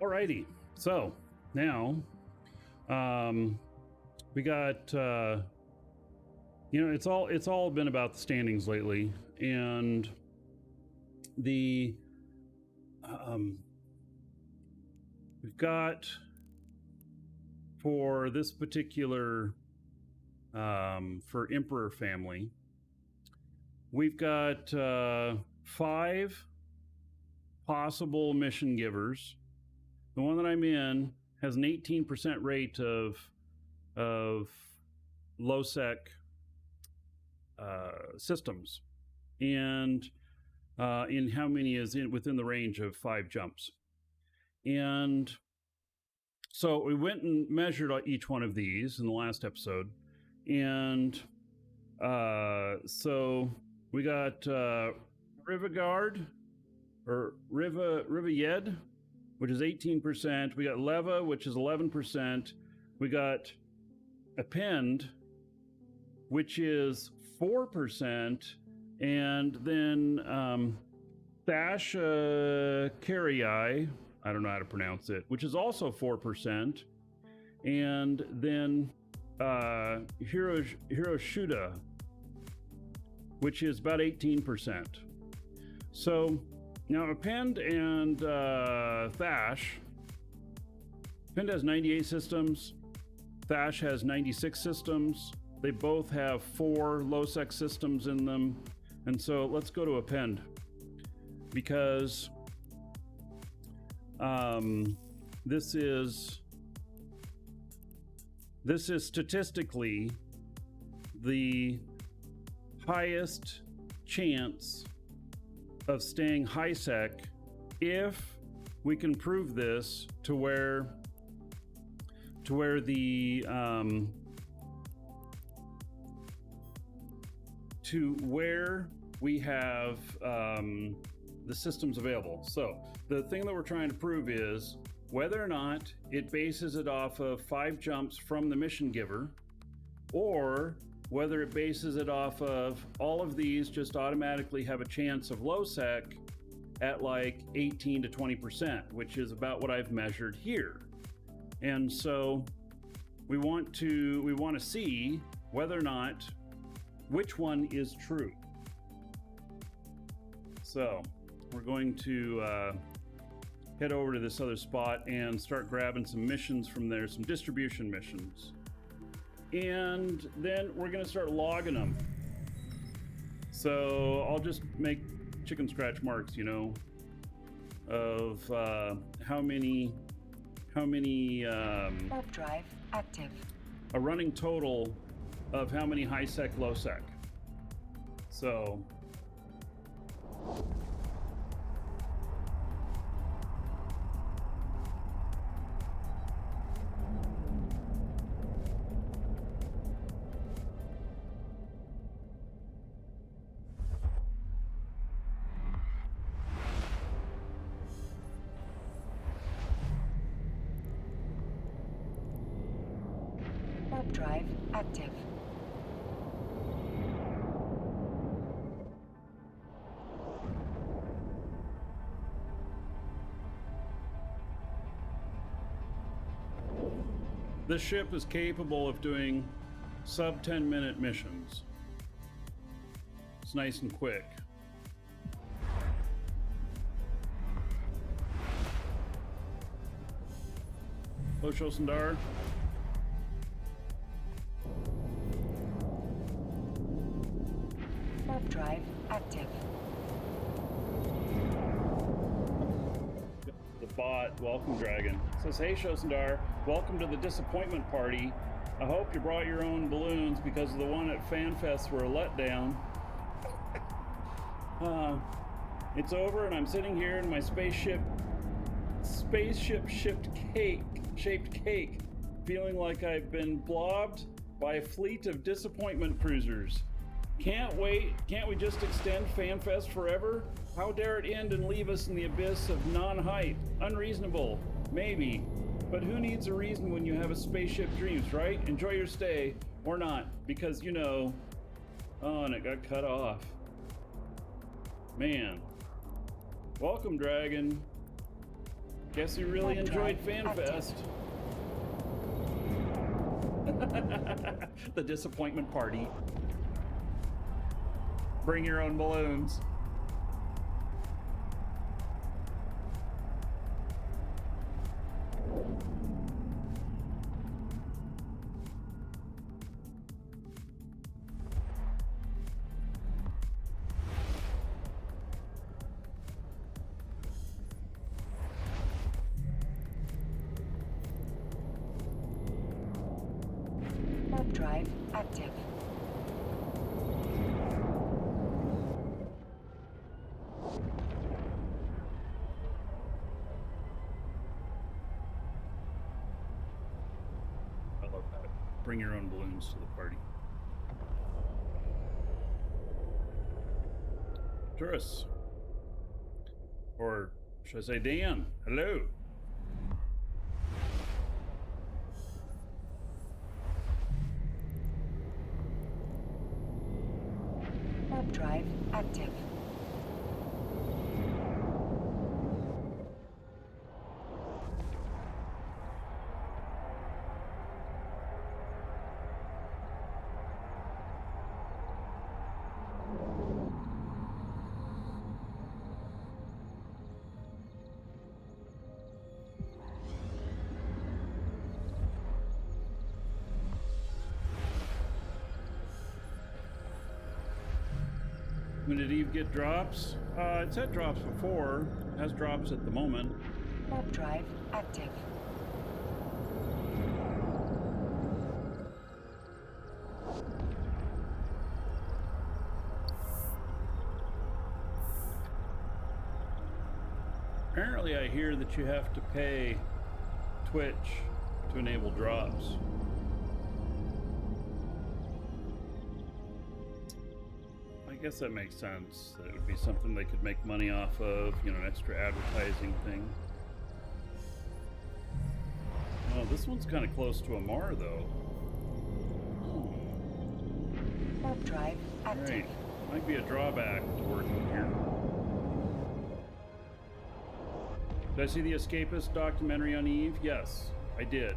Alrighty, so now we got it's all been about the standings lately, and the we've got for this particular for Emperor family, we've got 5 possible mission givers. The one that I'm in has an 18% rate of Lowsec systems, and in how many is within the range of 5 jumps. And so we went and measured each one of these in the last episode, and so we got Rivagard or Rivayed, which is 18%. We got Leva, which is 11%. We got Append, which is 4%, and then Thashacarii, I don't know how to pronounce it, which is also 4%, and then Hiroshuda, which is about 18%. So now Append and Thash, Append has 98 systems, Thash has 96 systems. They both have 4 Lowsec systems in them. And so let's go to Append, because this is statistically the highest chance of staying high sec if we can prove this to where the to where we have the systems available. So the thing that we're trying to prove is whether or not it bases it off of 5 jumps from the mission giver, or whether it bases it off of all of these just automatically have a chance of low sec at like 18 to 20%, which is about what I've measured here. And so we want to see whether or not which one is true. So we're going to head over to this other spot and start grabbing some missions from there, some distribution missions. And then we're going to start logging them. So I'll just make chicken scratch marks, of how many warp drive active. A running total of how many high sec, low sec. So warp drive active. this ship is capable of doing sub 10-minute missions. It's nice and quick. Osho Sundar. Warp drive active. The bot, welcome Dragon, says, hey Shosundar, welcome to the disappointment party. I hope you brought your own balloons because the one at FanFest were a letdown. It's over and I'm sitting here in my spaceship shaped cake, feeling like I've been blobbed by a fleet of disappointment cruisers. Can't wait. Can't we just extend FanFest forever? How dare it end and leave us in the abyss of non-hype? Unreasonable. Maybe. But who needs a reason when you have a spaceship dreams, right? Enjoy your stay. Or not. Because, oh, and it got cut off. Man. Welcome, Dragon. Guess you really Warp enjoyed drive FanFest. The disappointment party. Bring your own balloons. Warp drive active. I love that. Bring your own balloons to the party. Tourists. Or should I say Dan? Hello. Warp drive active. When did Eve get drops? It's had drops before. It has drops at the moment. Warp drive active. Apparently I hear that you have to pay Twitch to enable drops. I guess that makes sense. That it would be something they could make money off of, you know, an extra advertising thing. Oh, this one's kind of close to a Mar, though. Oh. Warp drive active. Right. Might be a drawback to working here. Did I see the Escapist documentary on Eve? Yes, I did.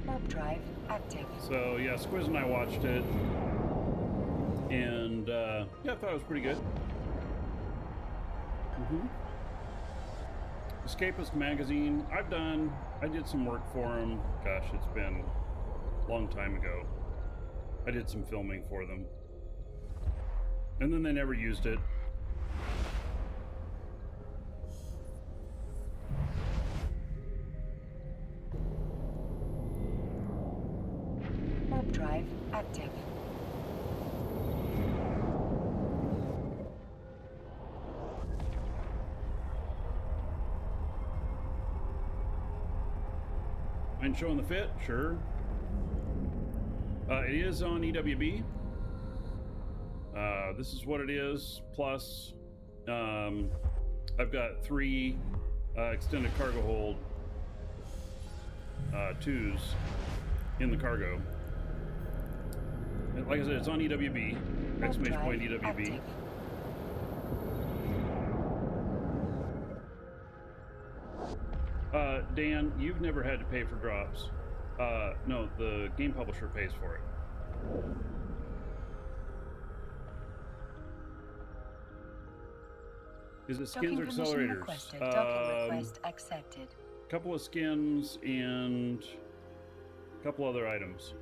Warp drive active. So yeah, Squiz and I watched it, and yeah, I thought it was pretty good. Escapist magazine. I did some work for them. Gosh, it's been a long time ago. I did some filming for them, and then they never used it. Warp drive active. Mind showing the fit? Sure. It is on EWB. This is what it is. Plus, I've got 3 extended cargo hold 2s in the cargo. And like I said, it's on EWB. Exclamation point EWB. Active. Dan, you've never had to pay for drops. No, the game publisher pays for it. Is it skins or Docking permission accelerators? requested. Docking request accepted. Couple of skins and a couple other items.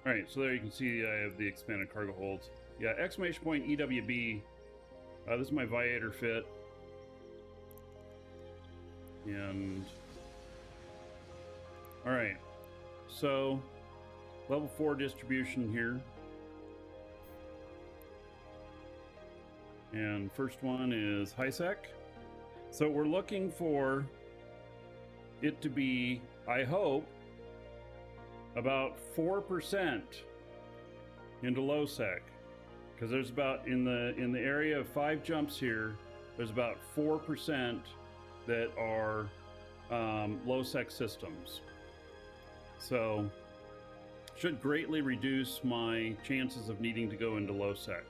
All right, so there you can see I have the expanded cargo holds. Yeah, exclamation point EWB. This is my Viator fit. And all right, so level 4 distribution here. And first one is high sec. So we're looking for it to be, I hope, about 4% into Lowsec, because there's about in the area of 5 jumps here, there's about 4% that are Lowsec systems. So should greatly reduce my chances of needing to go into Lowsec.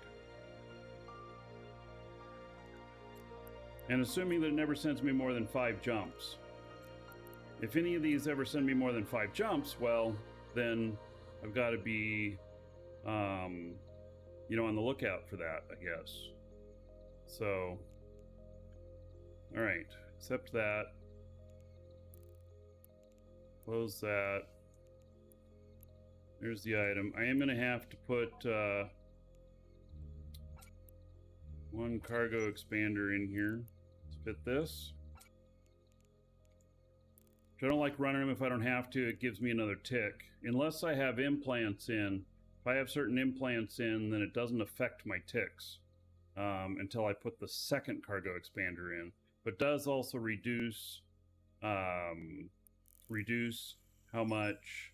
And assuming that it never sends me more than 5 jumps. If any of these ever send me more than 5 jumps, well, then I've got to be, you know, on the lookout for that, I guess. So, all right, accept that. Close that. There's the item. I am going to have to put one cargo expander in here. Let's fit this. I don't like running them if I don't have to. It gives me another tick. Unless I have implants in. If I have certain implants in, then it doesn't affect my ticks until I put the second cargo expander in. But does also reduce how much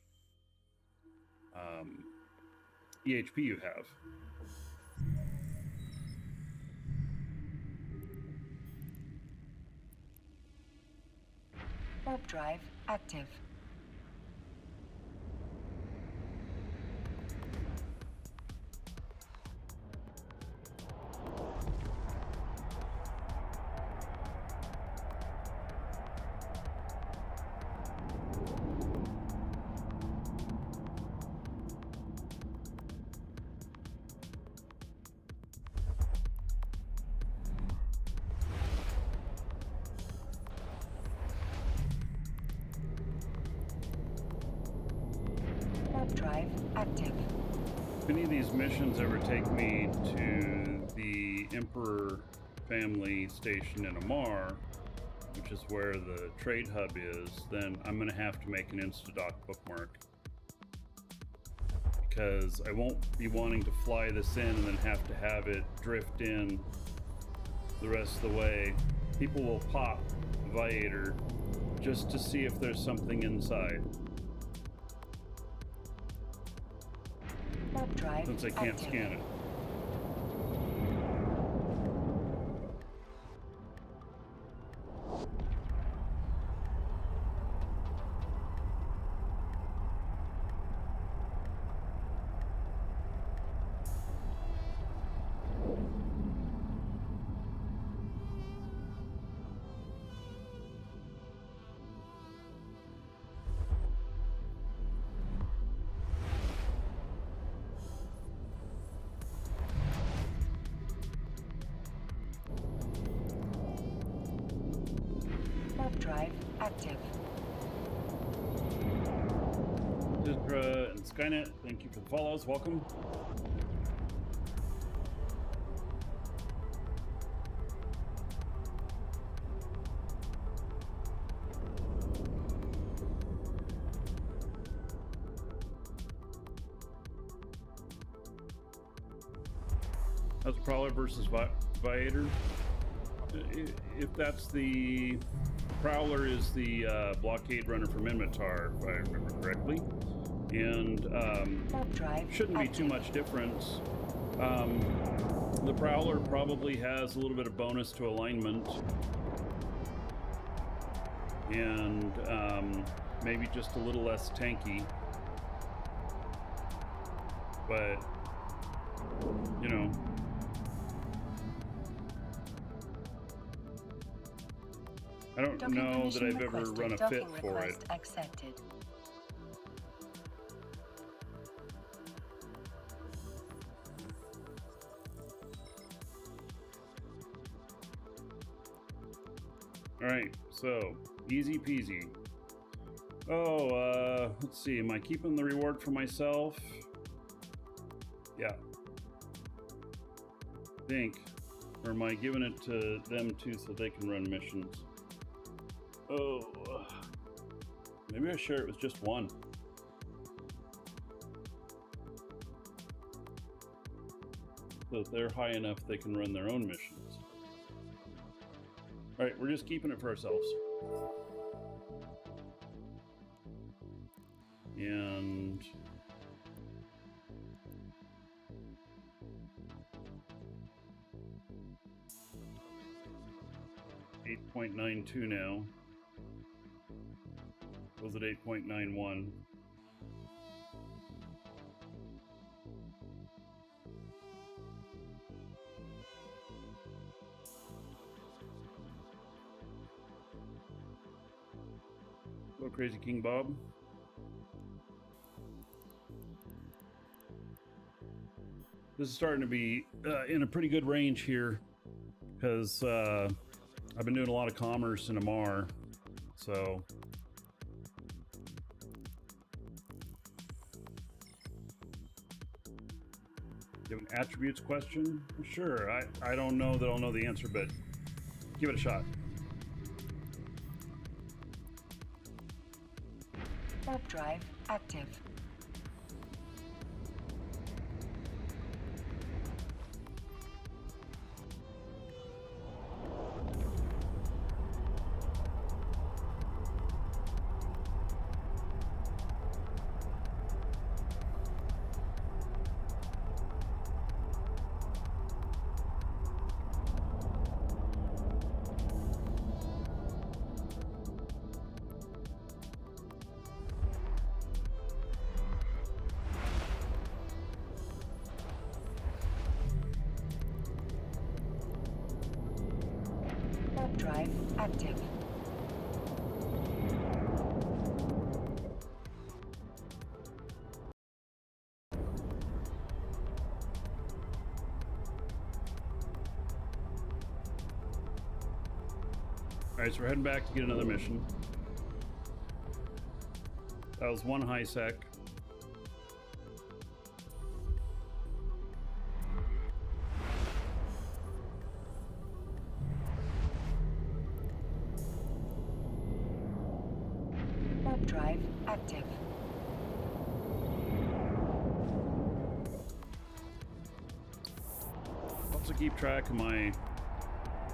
EHP you have. Warp drive active. Drive active. If any of these missions ever take me to the Emperor family station in Amar, which is where the trade hub is, then I'm going to have to make an Instadoc bookmark. Because I won't be wanting to fly this in and then have to have it drift in the rest of the way. People will pop the Viator just to see if there's something inside. Drive since I can't active. scan it. Drive active. Didra and Skynet, thank you for the follows. Welcome. How's Prowler versus Viator? If that's the Prowler is the blockade runner from Minotaur, if I remember correctly, and shouldn't be too much difference. The Prowler probably has a little bit of bonus to alignment, and maybe just a little less tanky, but you know. I don't know that I've ever run a fit for it. Accepted. All right, so easy peasy. Oh, let's see. Am I keeping the reward for myself? Yeah. I think. Or am I giving it to them too so they can run missions? Oh, maybe I share it with just one. So if they're high enough, they can run their own missions. All right, we're just keeping it for ourselves. And .92 now. Was it 8.91? Hello, Crazy King Bob. This is starting to be in a pretty good range here because I've been doing a lot of commerce in Amar, so you have an attributes question? Sure, I don't know that I'll know the answer, but give it a shot. Warp drive active. Warp drive active. All right, so we're heading back to get another mission. That was one high sec. Warp drive active. Also keep track of my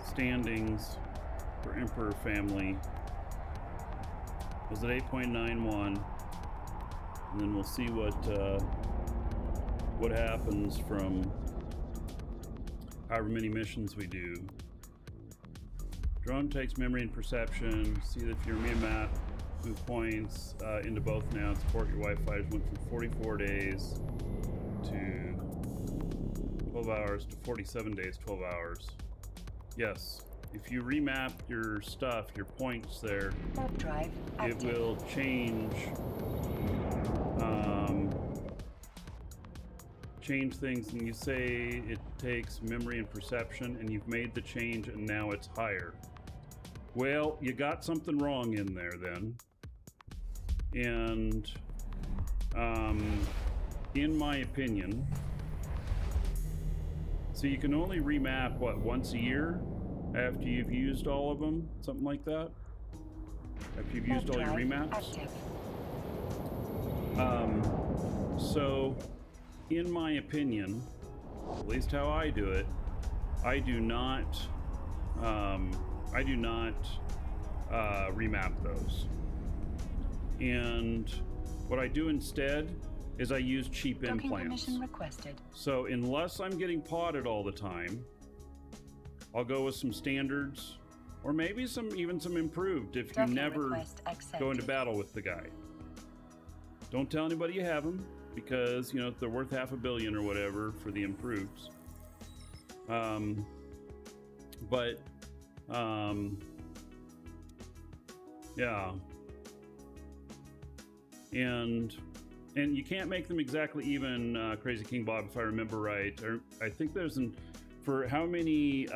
standings for Emperor family. Was it 8.91? And then we'll see what happens from however many missions we do. Drone takes memory and perception. See that if your map move points into both now. Support your Wi-Fi went from 44 days to 12 hours to 47 days, 12 hours. Yes. If you remap your stuff, your points there, Warp drive active. it will change things, and you say it takes memory and perception, and you've made the change and now it's higher. Well, you got something wrong in there then. And in my opinion, so you can only remap what, once a year after you've used all of them, something like that, after you've used all your remaps. So in my opinion, at least how I do it, I do not remap those. And what I do instead is I use cheap Docking implants. permission requested. So unless I'm getting potted all the time, I'll go with some standards, or maybe even some improved if you Docking never request accepted. go into battle with the guy. Don't tell anybody you have them, because you know they're worth $500 million or whatever for the improveds. Yeah. And you can't make them exactly even, Crazy King Bob, if I remember right. Or I think there's for how many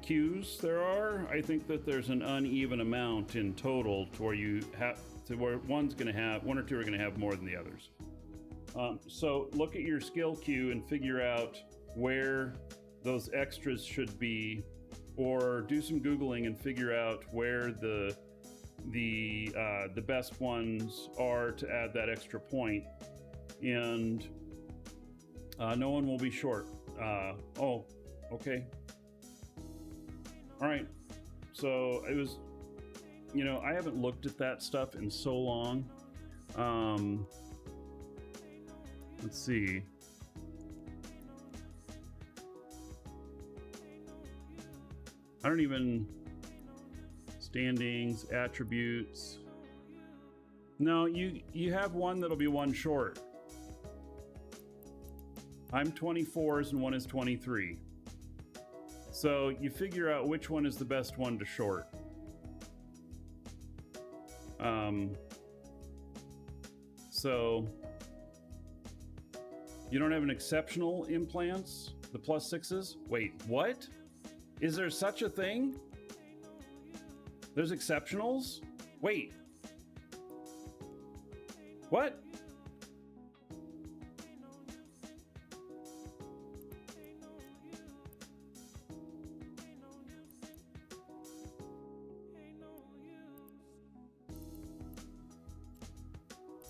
queues there are, I think that there's an uneven amount in total to where one or two are gonna have more than the others. So look at your skill queue and figure out where those extras should be, or do some Googling and figure out where the best ones are to add that extra point, and no one will be short. Oh, okay. All right. So it was, I haven't looked at that stuff in so long. Let's see. I don't even standings, attributes. No, you have one that'll be one short. I'm 24s and one is 23. So you figure out which one is the best one to short. So you don't have an exceptional implants, the +6s? Wait, what? Is there such a thing? There's exceptionals? Wait. What?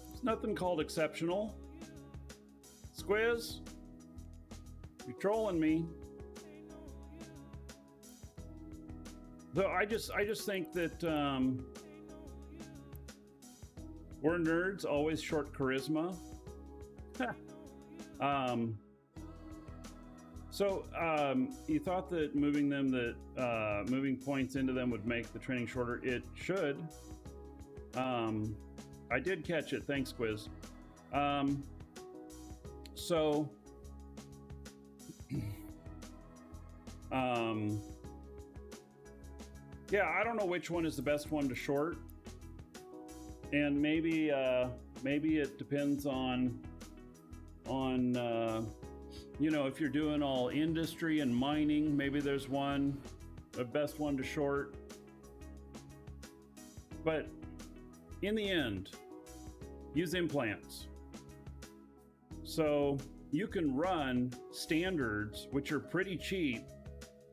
There's nothing called exceptional. Squiz, you're trolling me. Though I just think that we're nerds, always short charisma. So you thought that moving points into them would make the training shorter. It should. I did catch it. Thanks, Quiz. Yeah, I don't know which one is the best one to short, and maybe it depends on if you're doing all industry and mining, maybe there's a best one to short. But in the end, use implants. So you can run standards, which are pretty cheap,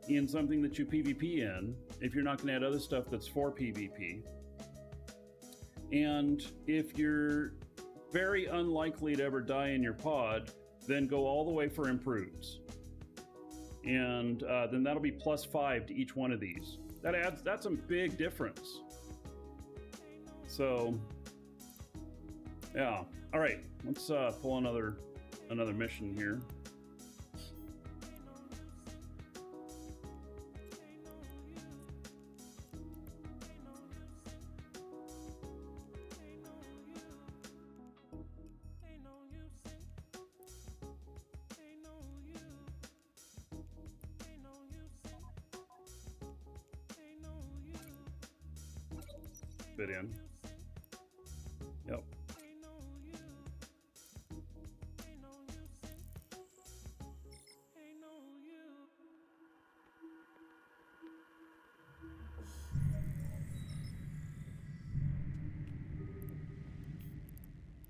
in something that you PvP in, if you're not going to add other stuff that's for PvP. And if you're very unlikely to ever die in your pod, then go all the way for improves. And then that'll be +5 to each one of these. That's a big difference. So, yeah. All right, let's pull another mission here. Fit in. Yep.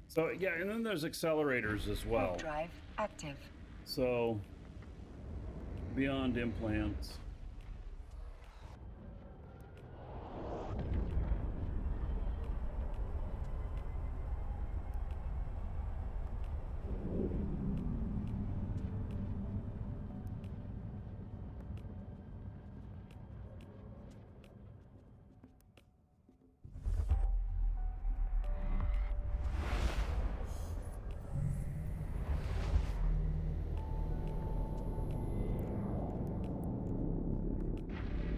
So yeah, and then there's accelerators as well. Warp drive active. So beyond implants.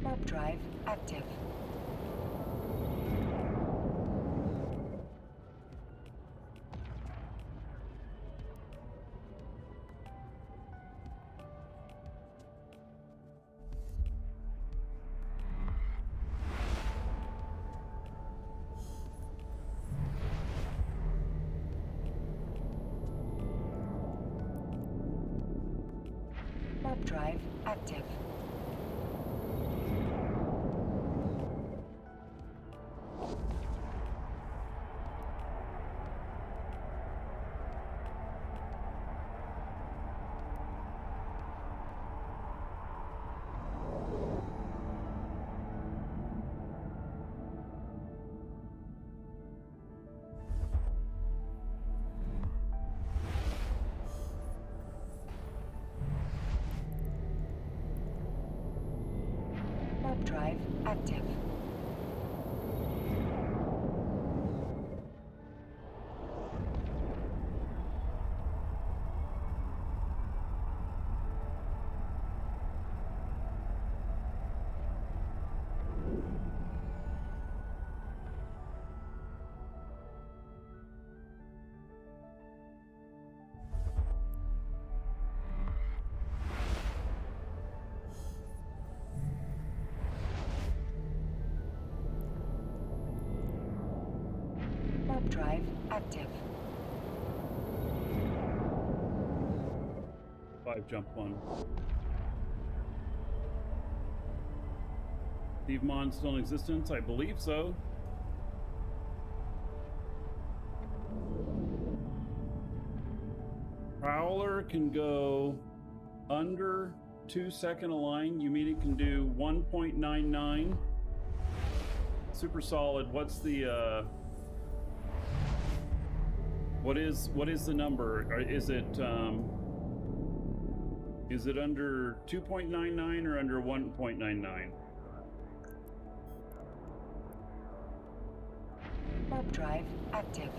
Warp drive active. Warp drive active. Warp drive active. Warp drive active. 5 jump 1. Thievemon still in existence? I believe so. Prowler can go under 2 second align. You mean it can do 1.99? Super solid. What's the what is the number? Is it under 2.99 or under 1.99? Warp drive active.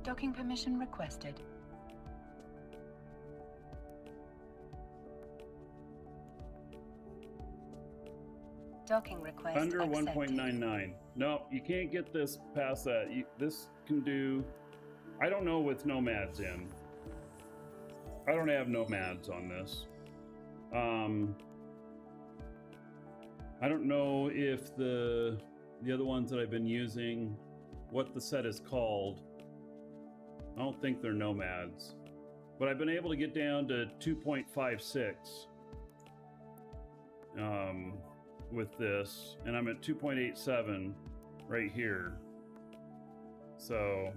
Docking permission requested. Docking request Under accepted. 1.99. No, you can't get this past that. This can do... I don't know with nomads in. I don't have nomads on this. I don't know if the other ones that I've been using, what the set is called. I don't think they're nomads. But I've been able to get down to 2.56 with this, and I'm at 2.87 right here. So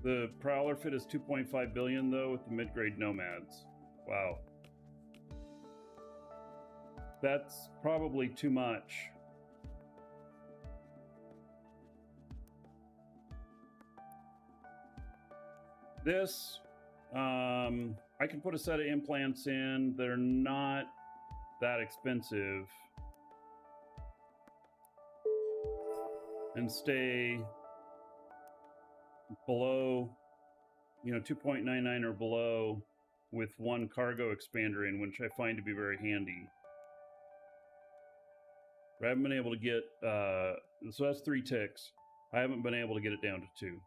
the Prowler fit is 2.5 billion though with the mid-grade nomads. Wow. That's probably too much. This, I can put a set of implants in. They're not that expensive. And stay below, 2.99 or below with one cargo expander in, which I find to be very handy. But I haven't been able to get, so that's 3 ticks. I haven't been able to get it down to 2.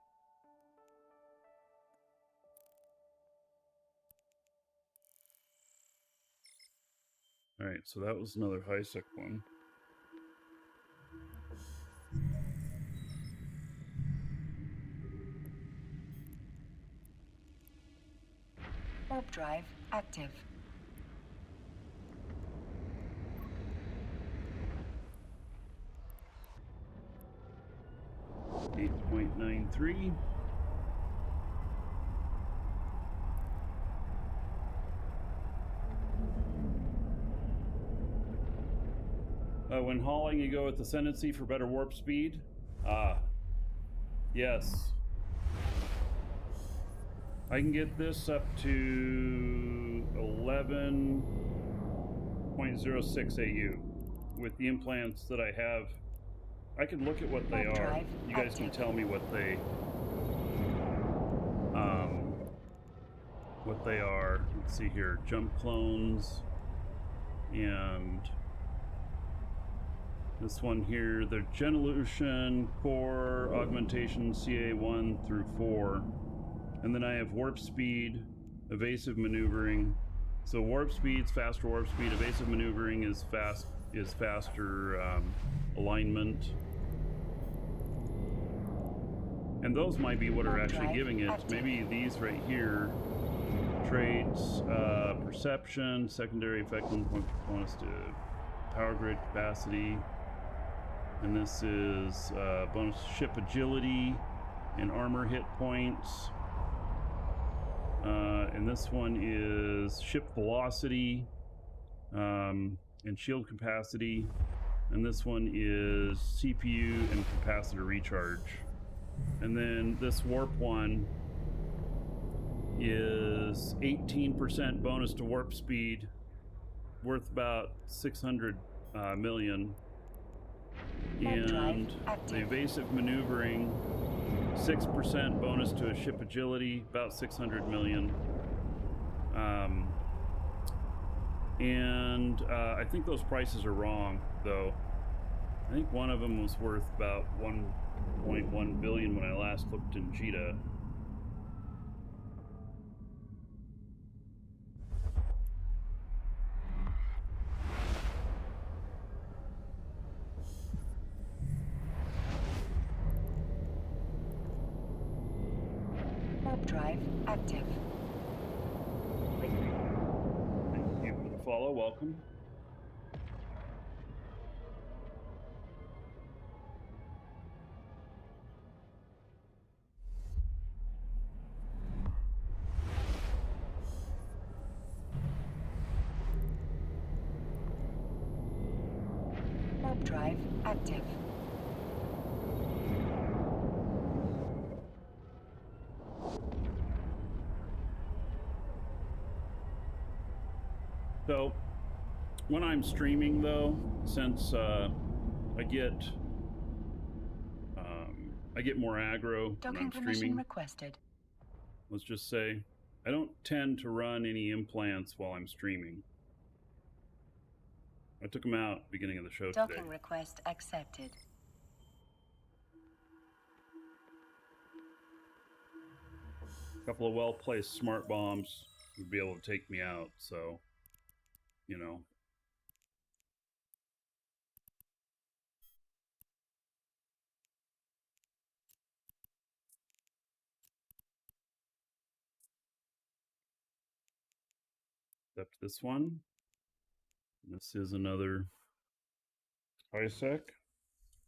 All right, so that was another high-sec one. Warp drive active. .93. When hauling, you go with ascendancy for better warp speed. Yes. I can get this up to 11.06 AU with the implants that I have. I can look at what they are. You guys can tell me what they are. Let's see here. Jump clones and this one here, the Genolution Core Augmentation CA1 through 4. And then I have warp speed, evasive maneuvering. So warp speed's faster warp speed, evasive maneuvering is is faster alignment. And those might be what are actually giving it. Maybe these right here, traits, perception, secondary effect, 1 point bonus to power grid capacity. And this is bonus ship agility and armor hit points. And this one is ship velocity and shield capacity. And this one is CPU and capacitor recharge. And then this warp one is 18% bonus to warp speed, worth about 600 million. And the evasive maneuvering, 6% bonus to a ship agility, about 600 million. I think those prices are wrong, though. I think one of them was worth about 1.1 billion when I last looked in Cheetah. Warp drive active. Thank you for the follow. Welcome. Warp drive active. So, when I'm streaming, though, since I get more aggro when Docking I'm permission streaming, requested. let's just say, I don't tend to run any implants while I'm streaming. I took them out at the beginning of the show Docking today. request accepted. A couple of well-placed smart bombs would be able to take me out, so, you know. Except this one. This is another Lowsec.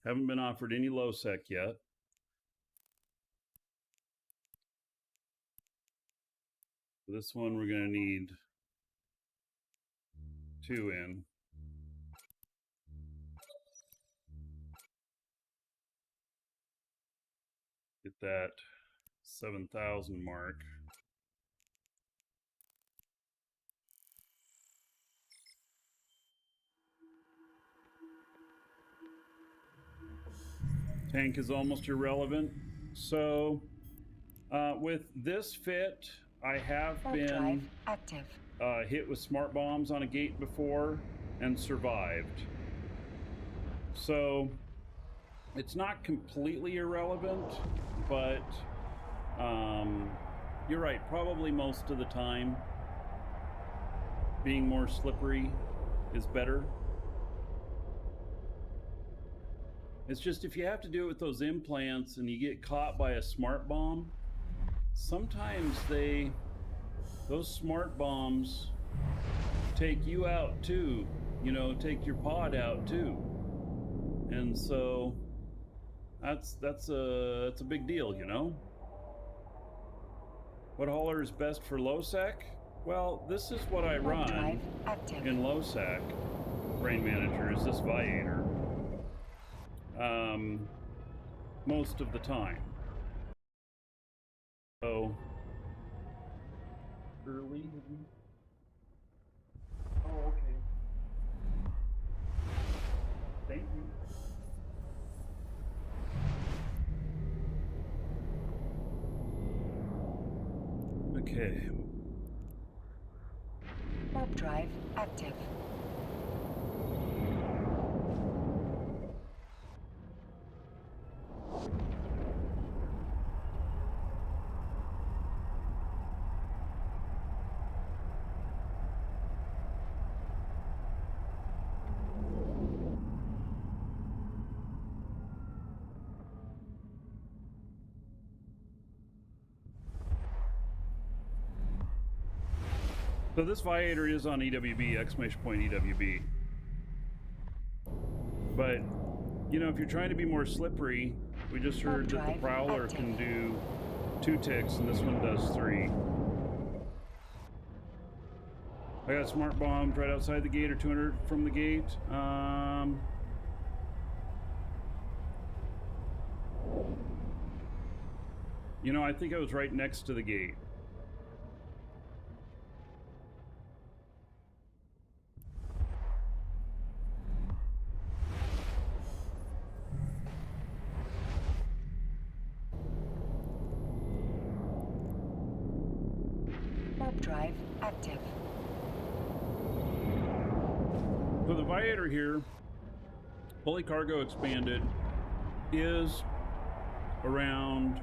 Haven't been offered any Lowsec yet. For this one, we're going to need 2 in. Get that 7,000 mark. Tank is almost irrelevant. So, with this fit, I have Warp drive been active. hit with smart bombs on a gate before and survived. So, it's not completely irrelevant, but you're right, probably most of the time being more slippery is better. It's just if you have to do it with those implants and you get caught by a smart bomb, sometimes those smart bombs take you out too, you know, take your pod out too. And so that's a big deal, you know. What hauler is best for Lowsec? Well, this is what I Warp run drive active. in Lowsec Brain Manager, is this Viator. Most of the time. So early. Oh, okay. Thank you. Okay. Warp drive active. So this viator is on EWB, exclamation point EWB. But, you know, if you're trying to be more slippery, we just heard that the Prowler can do 2 ticks and this one does 3. I got smart bombs right outside the gate or 200 from the gate. You know, I think I was right next to the gate. Warp drive active. So the viator here, fully cargo expanded, is around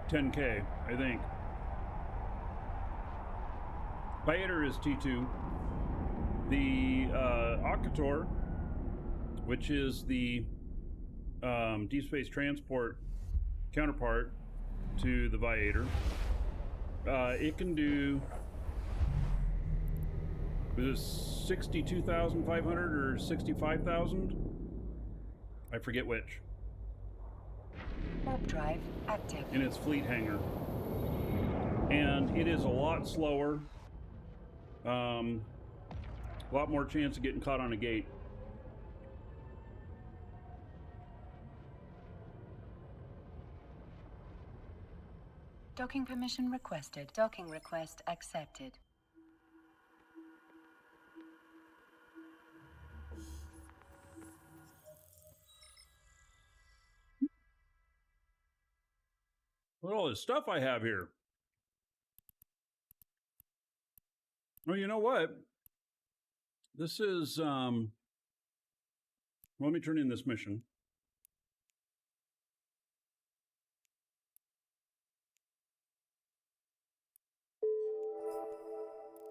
10K, I think. Viator is T2. The Occator, which is the deep space transport counterpart to the Viator, it can do, was it 62,500 or 65,000? I forget which. Warp drive active. In its fleet hangar. And it is a lot slower. A lot more chance of getting caught on a gate. Docking permission requested. Docking request accepted. Look at all this stuff I have here. Oh, you know what? This is, let me turn in this mission.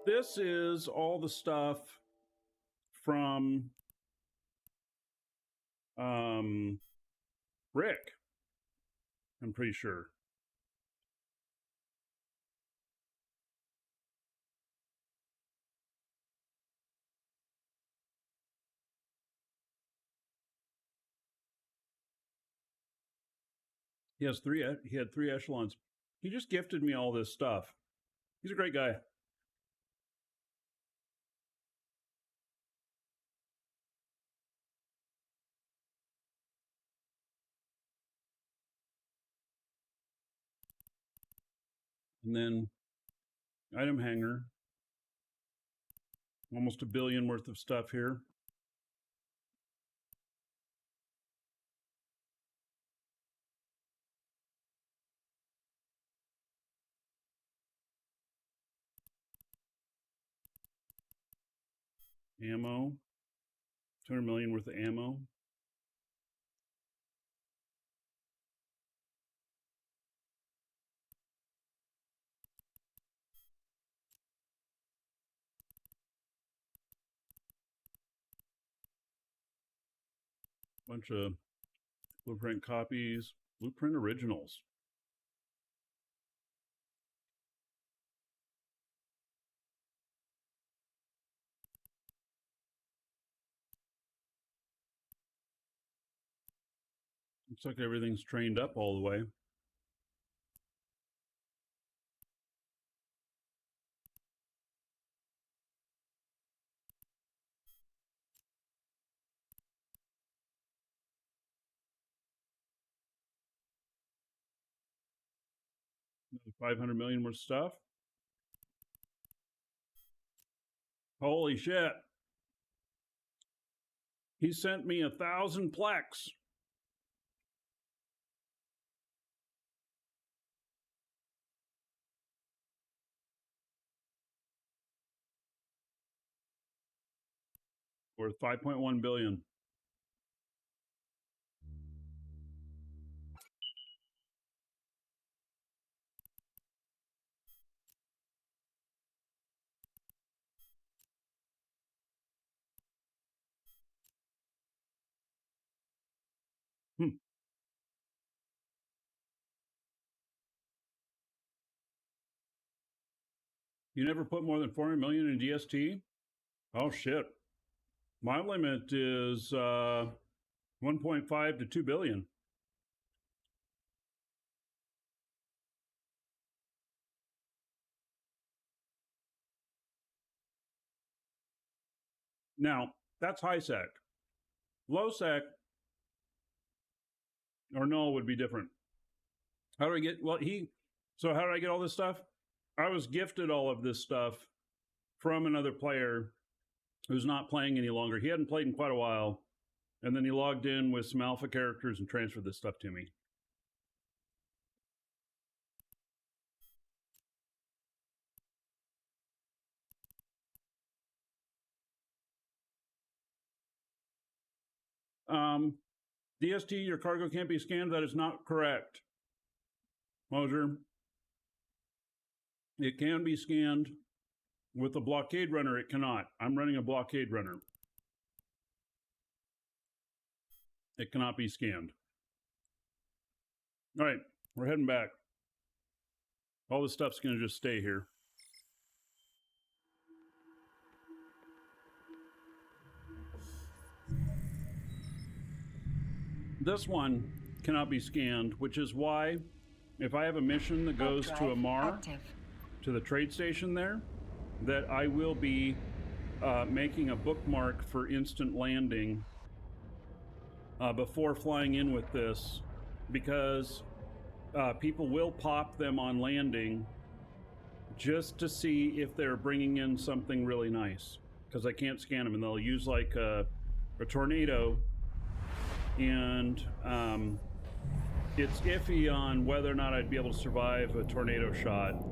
This is all the stuff from Rick, I'm pretty sure. He had 3 echelons. He just gifted me all this stuff. He's a great guy. And then item hanger. Almost $1 billion worth of stuff here. Ammo. 200 million worth of ammo. Bunch of blueprint copies, blueprint originals. Looks like everything's trained up all the way. Another 500 million worth of stuff. Holy shit. He sent me 1,000 plex. Worth 5.1 billion. You never put more than 400 million in DST? Oh shit. My limit is 1.5 to 2 billion. Now, that's high sec. Low sec or null would be different. How do I get, so how did I get all this stuff? I was gifted all of this stuff from another player who's not playing any longer. He hadn't played in quite a while. And then he logged in with some alpha characters and transferred this stuff to me. DST, your cargo can't be scanned. That is not correct, Moser. It can be scanned. With a blockade runner, it cannot. I'm running a blockade runner. It cannot be scanned. All right, we're heading back. All this stuff's going to just stay here. This one cannot be scanned, which is why if I have a mission that goes to Amar, to the trade station there, that I will be making a bookmark for instant landing before flying in with this, because people will pop them on landing just to see if they're bringing in something really nice, because I can't scan them, and they'll use like a tornado, and it's iffy on whether or not I'd be able to survive a tornado shot.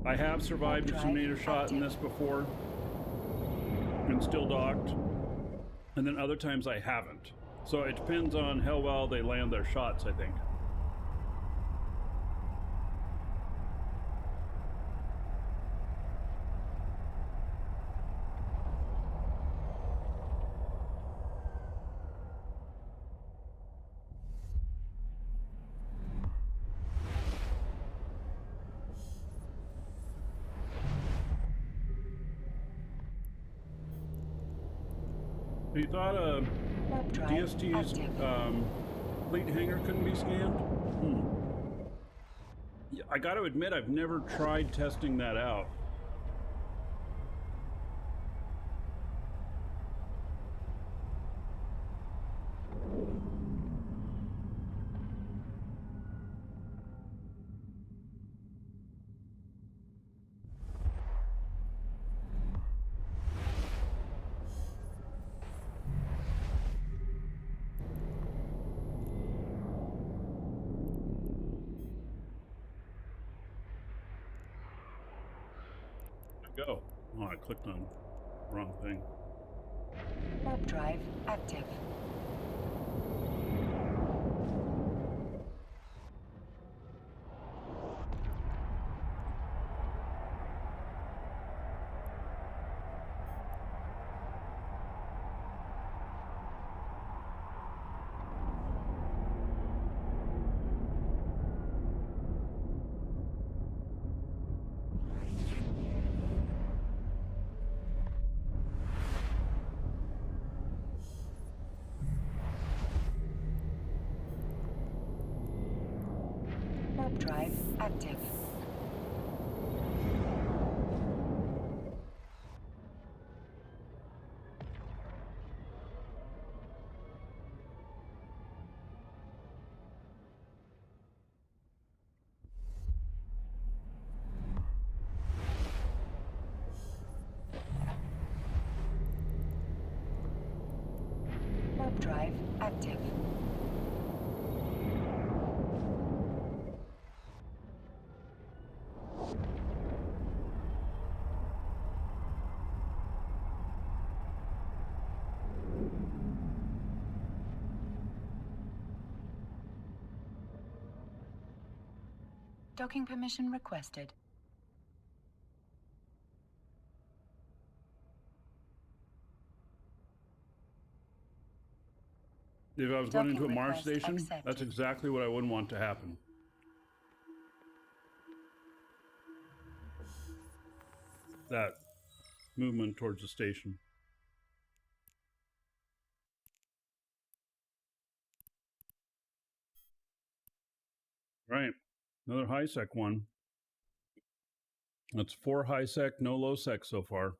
I have survived a tornado shot in this before and still docked, and then other times I haven't. So it depends on how well they land their shots, I think. You thought DST's fleet hangar couldn't be scanned? Yeah, I got to admit, I've never tried testing that out. Go. Oh, I clicked on the wrong thing. Warp drive active. Warp drive active. Warp drive active. Docking permission requested. If I was going into a Docking Mars request station, accepted. that's exactly what I wouldn't want to happen. that movement towards the station. Right, another high-sec one. That's 4 high-sec, no low-sec so far.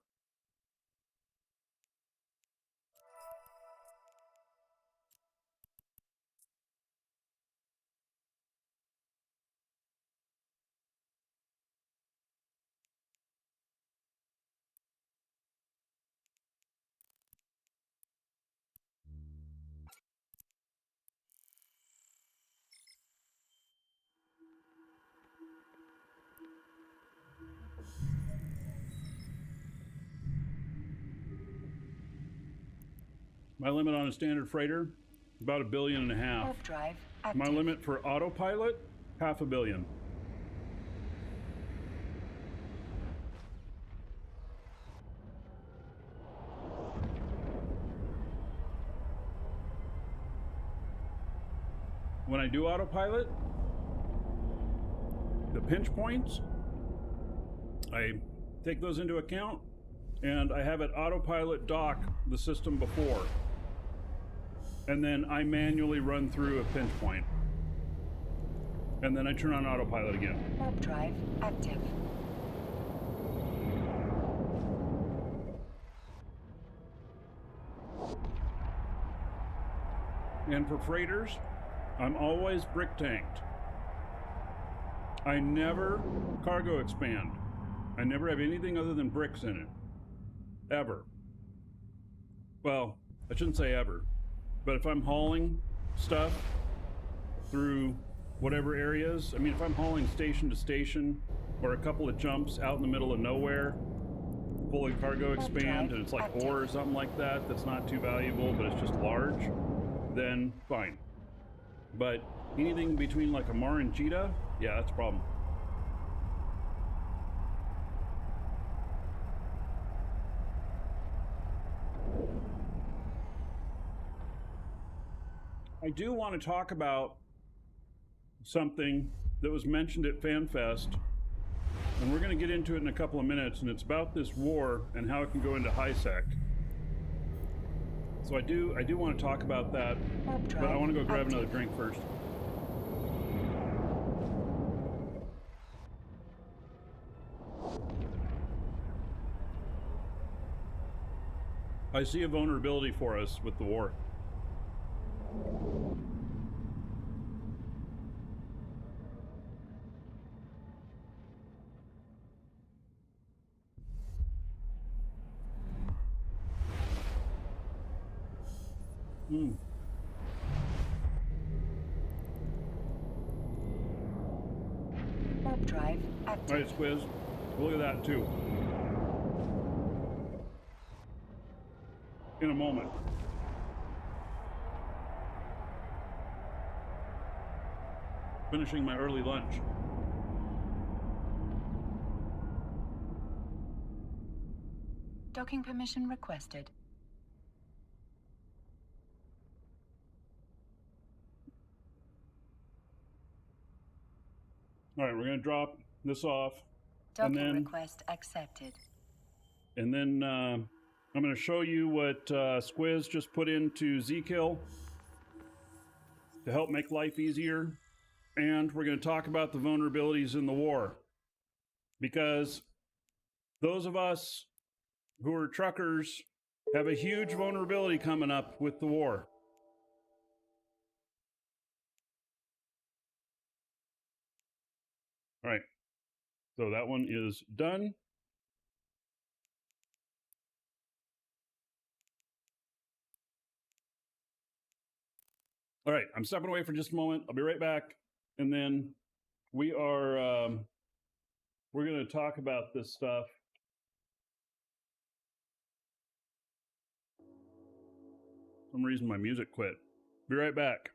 My limit on a standard freighter, about $1.5 billion. Warp drive active. My limit for autopilot, $500 million. When I do autopilot, the pinch points, I take those into account, and I have it autopilot dock the system before. And then I manually run through a pinch point. And then I turn on autopilot again. Warp drive active. And for freighters, I'm always brick tanked. I never cargo expand. I never have anything other than bricks in it. Ever. Well, I shouldn't say ever. But if I'm hauling stuff through whatever areas, I mean, if I'm hauling station to station or a couple of jumps out in the middle of nowhere, fully cargo expand, and it's like ore or something like that, that's not too valuable, but it's just large, then fine. But anything between like a Mar and Cheetah, yeah, that's a problem. I do want to talk about something that was mentioned at FanFest, and we're going to get into it in a couple of minutes, and it's about this war and how it can go into high-sec. So I do want to talk about that, but I want to go grab another drink first. I see a vulnerability for us with the war. Warp drive active. All right, Squiz, look at that too. In a moment. Finishing my early lunch. Docking permission requested. All right, we're going to drop this off. Docking request accepted. And then I'm going to show you what Squiz just put into Zkill to help make life easier. And we're going to talk about the vulnerabilities in the war. Because those of us who are truckers have a huge vulnerability coming up with the war. All right, so that one is done. All right, I'm stepping away for just a moment. I'll be right back. And then we are, we're going to talk about this stuff. For some reason my music quit. Be right back.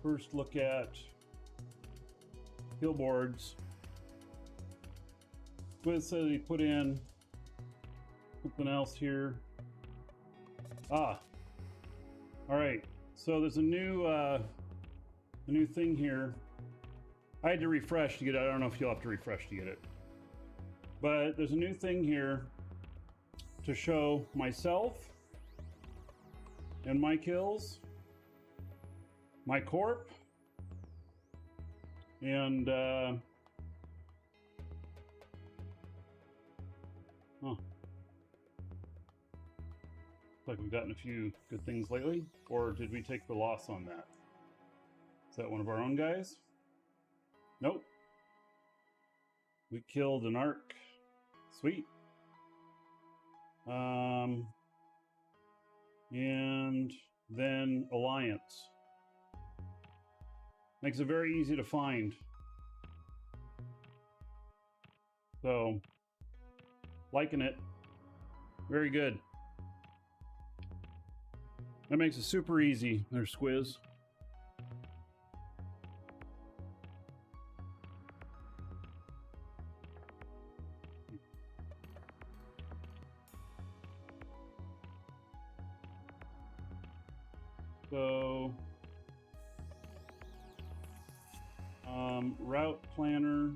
first look at kill boards. Squiz said he put in something else here. All right. So there's a new thing here. I had to refresh to get it. I don't know if you'll have to refresh to get it. But there's a new thing here to show myself and my kills, my corp, and looks like we've gotten a few good things lately. Or did we take the loss on that? Is that one of our own guys? Nope. We killed an arc. Sweet. And then Alliance. Makes it very easy to find. So, liking it. Very good. That makes it super easy. There's Squiz. So, route planner.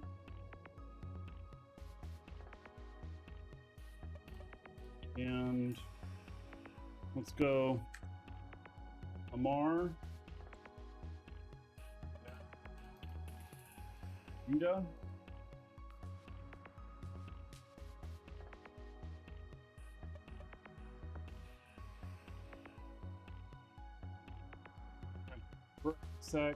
And let's go Amar. Judah. Lowsec.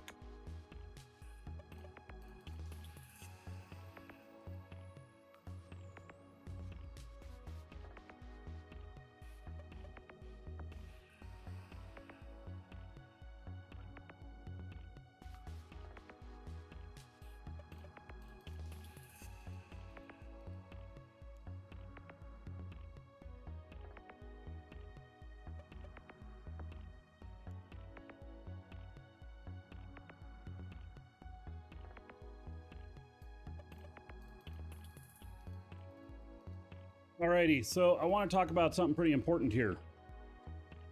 Alrighty, so I want to talk about something pretty important here.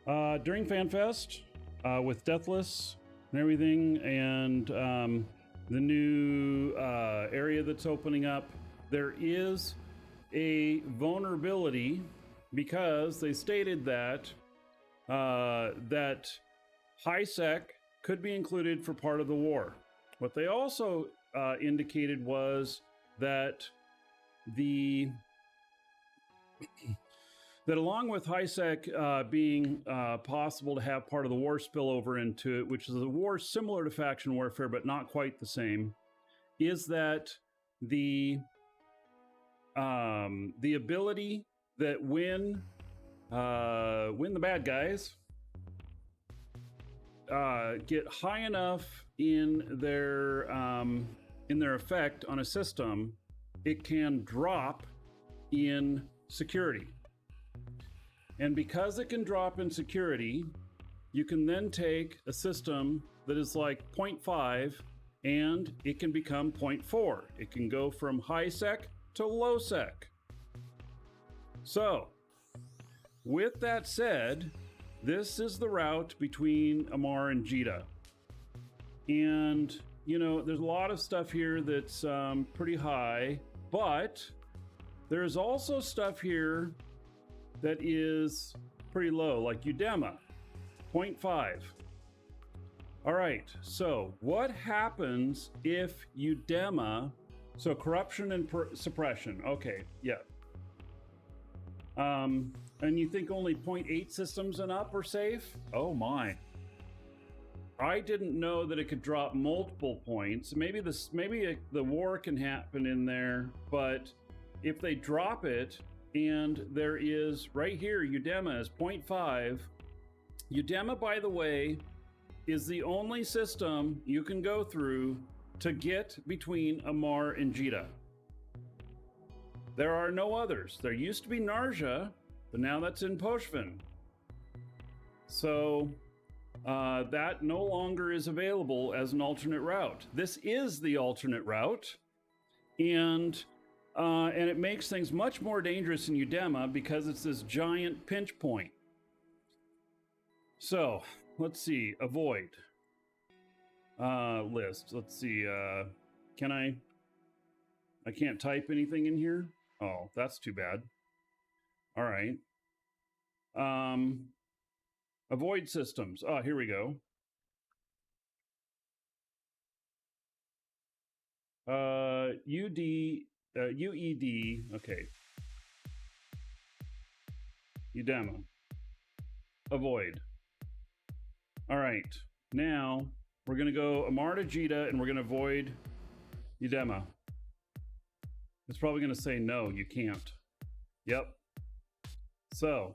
During FanFest, with Deathless and everything, and the new area that's opening up, there is a vulnerability because they stated that that HiSec could be included for part of the war. What they also indicated was that that along with HiSec being possible to have part of the war spill over into it, which is a war similar to faction warfare but not quite the same, is that the ability that when the bad guys get high enough in their effect on a system, it can drop in security. And because it can drop in security, you can then take a system that is like 0.5 and it can become 0.4. It can go from HiSec to Lowsec. So, with that said, this is the route between Amar and Jita. And, you know, there's a lot of stuff here that's pretty high, but there's also stuff here that is pretty low, like Udema, 0.5. All right, so what happens if Udema, so corruption and suppression, okay, yeah. And you think only 0.8 systems and up are safe? Oh my. I didn't know that it could drop multiple points. Maybe the war can happen in there, but if they drop it, and there is right here, Udema is 0.5. Udema, by the way, is the only system you can go through to get between Amar and Jita. There are no others. There used to be Narja, but now that's in Poshvin. So that no longer is available as an alternate route. This is the alternate route, and it makes things much more dangerous in Udema because it's this giant pinch point. So let's see, avoid list. Let's see, can I can't type anything in here? Oh, that's too bad. All right. Avoid systems. Oh, here we go. UED, okay. Udema. Avoid. All right, now we're gonna go Amar to Jita and we're gonna avoid Udema. It's probably gonna say no, you can't. Yep. So,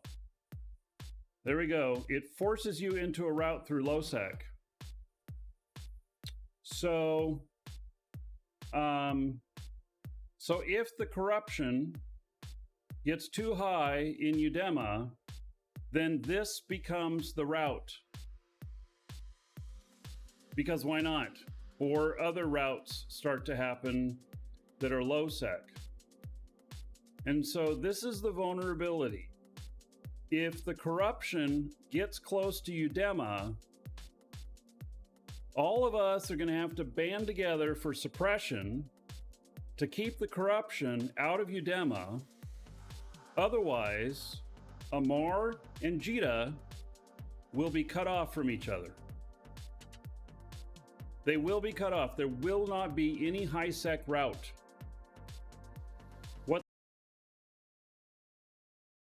there we go. It forces you into a route through Lowsec. So, so if the corruption gets too high in Udema, then this becomes the route. Because why not? Or other routes start to happen that are Lowsec. And so this is the vulnerability. If the corruption gets close to Udema, all of us are going to have to band together for suppression to keep the corruption out of Udema. Otherwise, Amar and Jita will be cut off from each other. They will be cut off. There will not be any high-sec route. What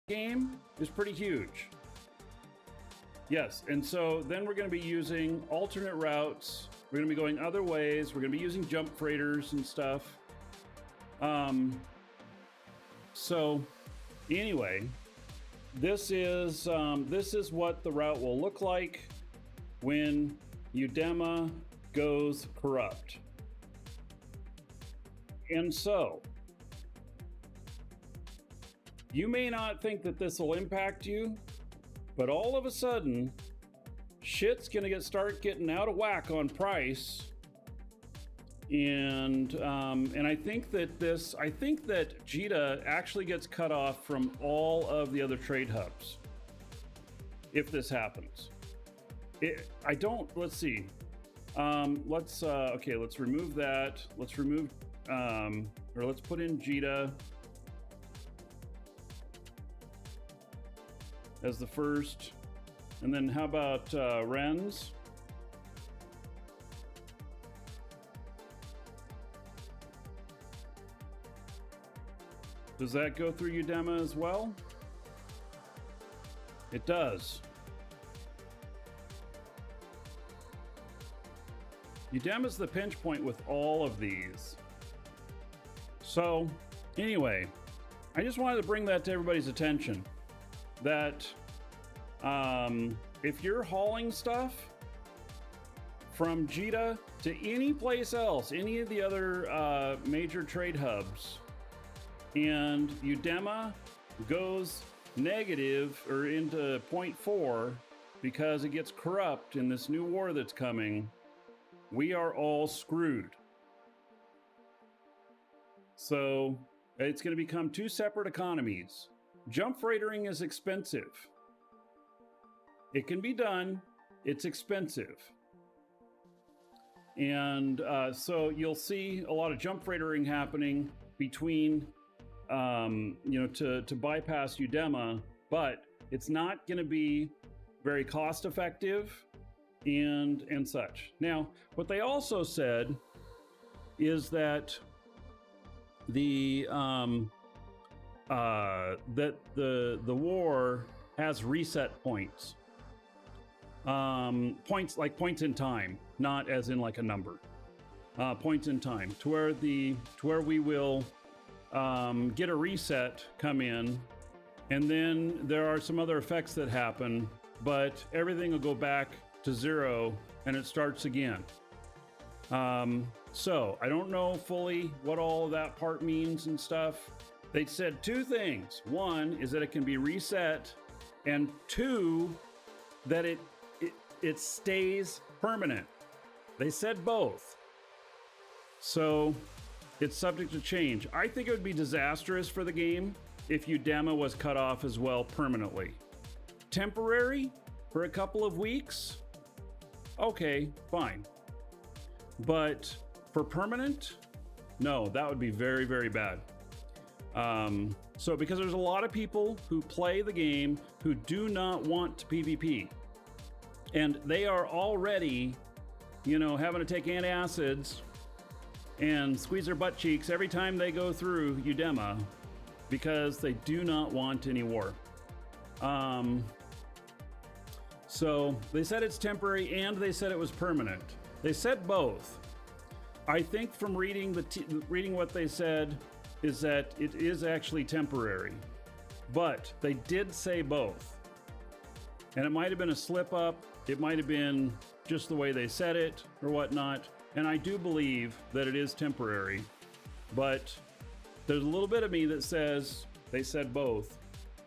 game is pretty huge. Yes, and so then we're going to be using alternate routes. We're going to be going other ways. We're going to be using jump freighters and stuff. So anyway, this is what the route will look like when Udema goes corrupt. And so you may not think that this will impact you, but all of a sudden, shit's gonna start getting out of whack on price, and I think that Jita actually gets cut off from all of the other trade hubs if this happens. Let's see. Okay, let's remove that. Let's remove or let's put in Jita as the first, and then how about Rens? Does that go through Udema as well? It does. Udema's the pinch point with all of these. So anyway, I just wanted to bring that to everybody's attention, that if you're hauling stuff from Jita to any place else, any of the other major trade hubs, and Udema goes negative or into 0.4 because it gets corrupt in this new war that's coming, we are all screwed. So it's going to become two separate economies. Jump freightering is expensive. It can be done. It's expensive. And so you'll see a lot of jump freightering happening between, to bypass Udema, but it's not going to be very cost effective and such. Now, what they also said is that the war has reset points. Points like points in time, not as in like a number. Points in time to where we will get a reset come in, and then there are some other effects that happen, but everything will go back to zero and it starts again. So I don't know fully what all of that part means and stuff. They said two things. One is that it can be reset, and two, that it stays permanent. They said both. So it's subject to change. I think it would be disastrous for the game if Udema was cut off as well permanently. Temporary for a couple of weeks? Okay, fine. But for permanent? No, that would be very, very bad. So because there's a lot of people who play the game who do not want to PvP. And they are already, you know, having to take antacids and squeeze their butt cheeks every time they go through Udema because they do not want any war. So they said it's temporary and they said it was permanent. They said both. I think from reading what they said is that it is actually temporary, but they did say both. And it might have been a slip up. It might have been just the way they said it or whatnot. And I do believe that it is temporary, but there's a little bit of me that says they said both.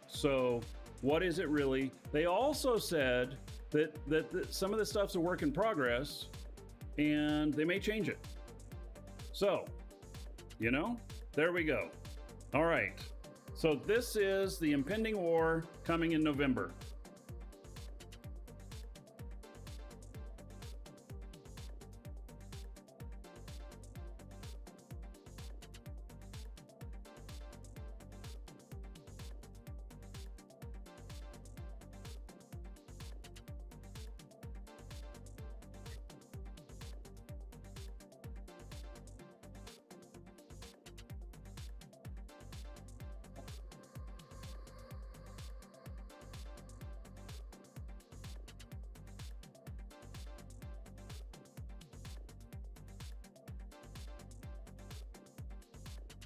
So what is it really? They also said that some of this stuff's a work in progress and they may change it. So, you know, there we go. All right. So this is the impending war coming in November.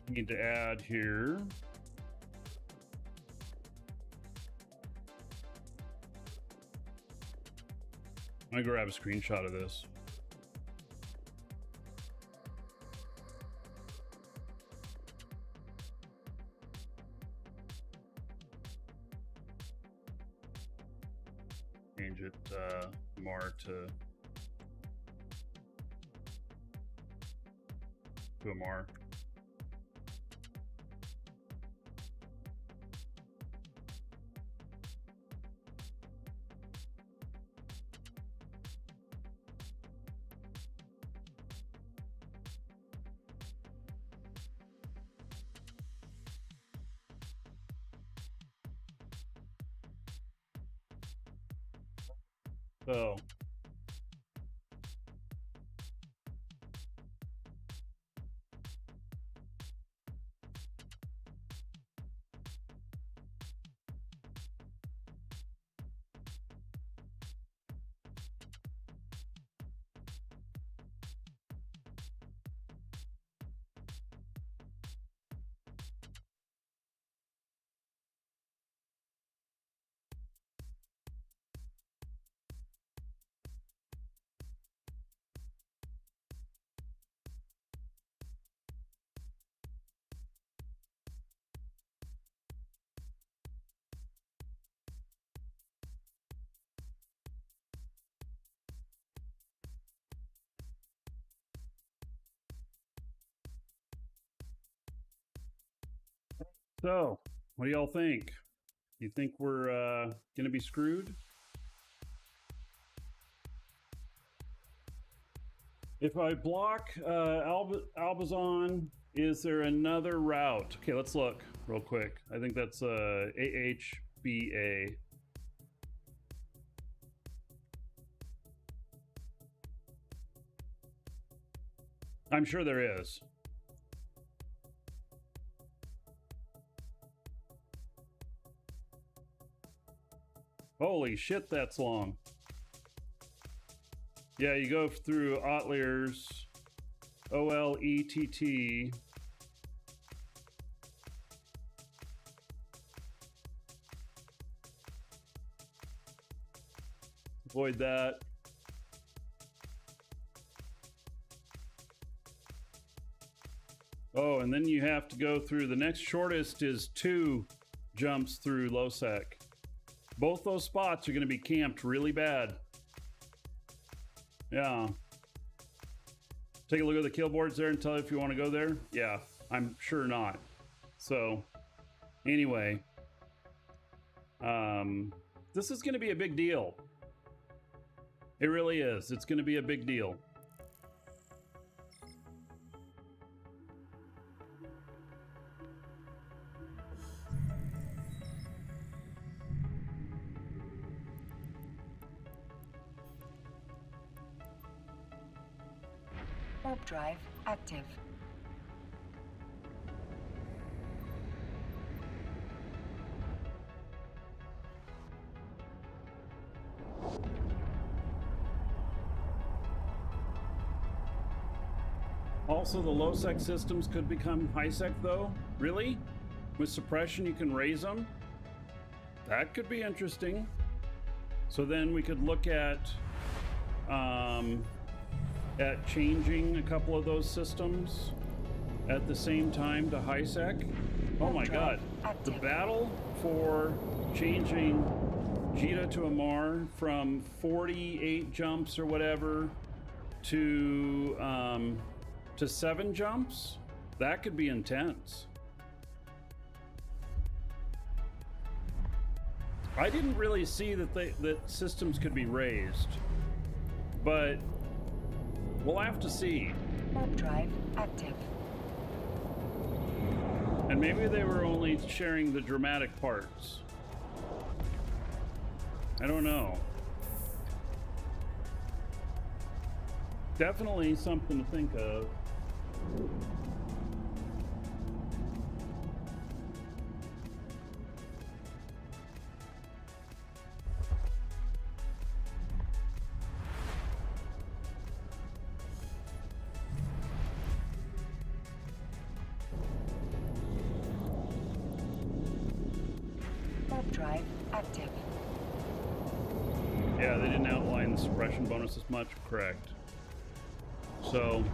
Need to add here. I'm gonna grab a screenshot of this. Change it more to a more. So So, what do y'all think? You think we're going to be screwed? If I block Albazon, is there another route? Okay, let's look real quick. I think that's AHBA. I'm sure there is. Holy shit, that's long. Yeah, you go through Otlier's, OLETT. Avoid that. Oh, and then you have to go through, the next shortest is 2 jumps through Lowsec. Both those spots are going to be camped really bad. Yeah. Take a look at the kill boards there and tell if you want to go there. Yeah, I'm sure not. So, anyway, this is going to be a big deal. It really is. It's going to be a big deal. Warp drive active. Also, the low-sec systems could become high-sec, though. Really? With suppression, you can raise them? That could be interesting. So then we could look at changing a couple of those systems at the same time to high-sec. Oh my god. The battle for changing Jita to Amar from 48 jumps or whatever to 7 jumps, that could be intense. I didn't really see that systems could be raised, but we'll have to see. Warp drive active. And maybe they were only sharing the dramatic parts. I don't know. Definitely something to think of. Warp drive active. Yeah, they didn't outline the suppression bonus as much, correct. So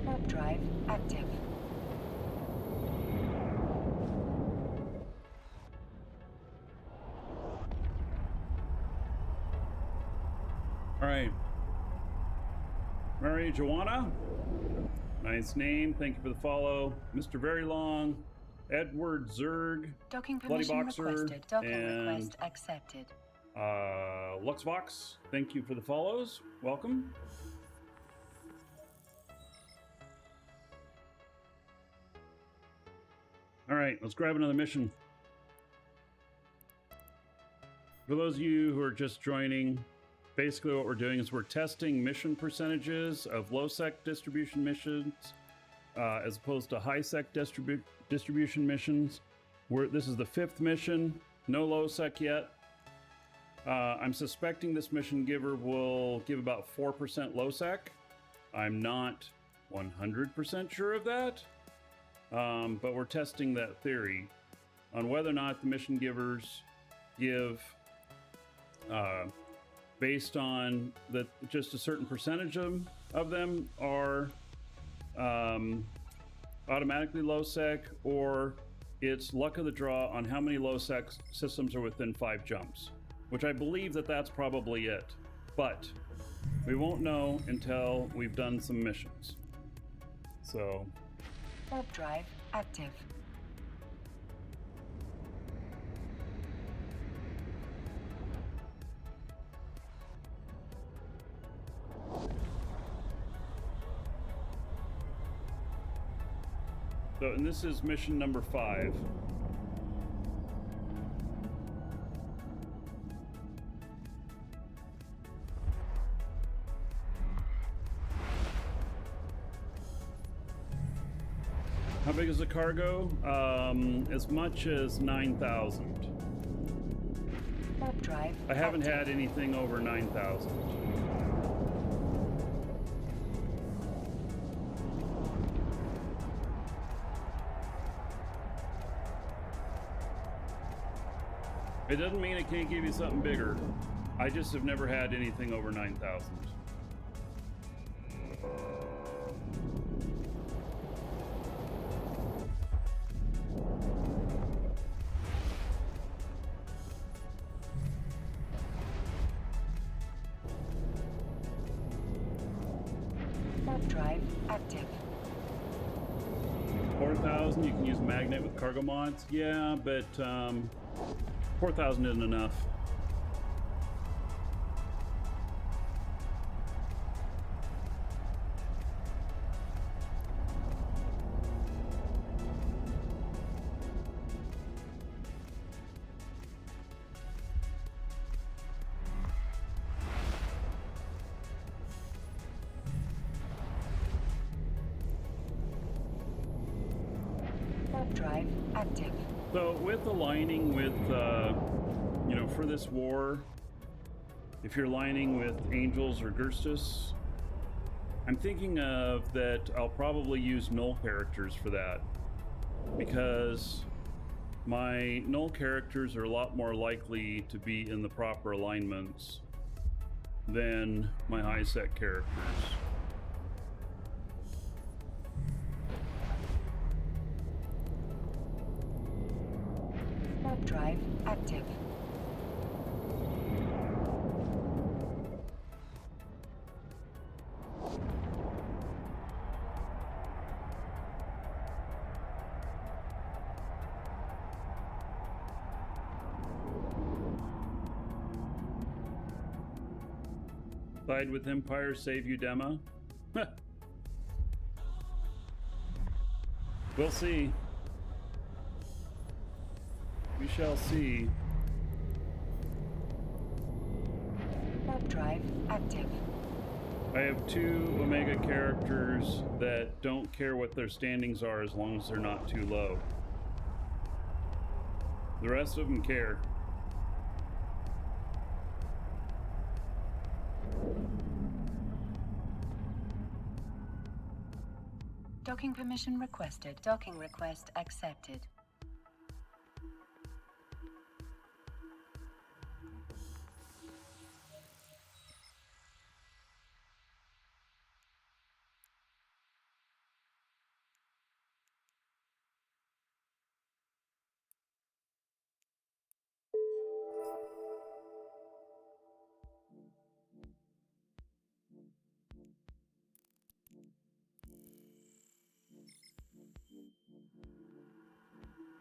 Warp drive active. all right. Mary Joanna, nice name. Thank you for the follow. Mr. Very Long, Edward Zerg, Docking Bloody permission Boxer, requested. Docking and request accepted. Luxvox, thank you for the follows. Welcome. All right, let's grab another mission. For those of you who are just joining, basically what we're doing is we're testing mission percentages of low-sec distribution missions as opposed to high-sec distribution missions. This is the 5th mission, no low-sec yet. I'm suspecting this mission giver will give about 4% low-sec. I'm not 100% sure of that, but we're testing that theory on whether or not the mission givers give based on that just a certain percentage of them are automatically low sec, or it's luck of the draw on how many low sec systems are within 5 jumps, which I believe that that's probably it, but we won't know until we've done some missions. So Warp drive active. and this is mission number 5. How big is the cargo? As much as 9,000. Warp drive I haven't active. had anything over 9,000. It doesn't mean it can't give you something bigger. I just have never had anything over 9,000. Warp drive active. 4,000, you can use magnet with cargo mods. Yeah, but 4,000 isn't enough. Warp drive active. So with aligning with, for this war, if you're aligning with Angels or Gerstus, I'm thinking of that I'll probably use null characters for that, because my null characters are a lot more likely to be in the proper alignments than my high set characters. Warp drive active. Side with Empire, save you, Dema. We'll see. We shall see. Warp drive active. I have 2 Omega characters that don't care what their standings are as long as they're not too low. The rest of them care. Docking permission requested. Docking request accepted.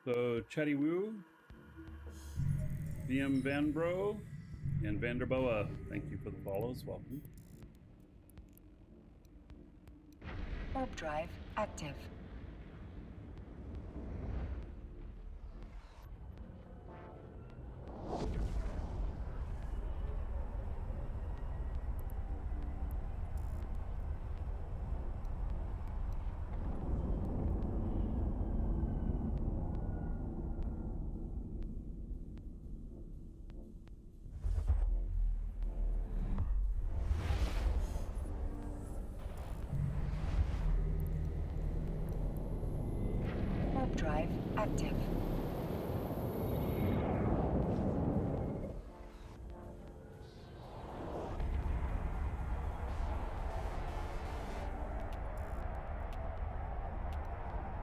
So Chatty Woo, VM Vanbro, and Vanderboa, thank you for the follows. Welcome. Warp drive active. Warp drive active.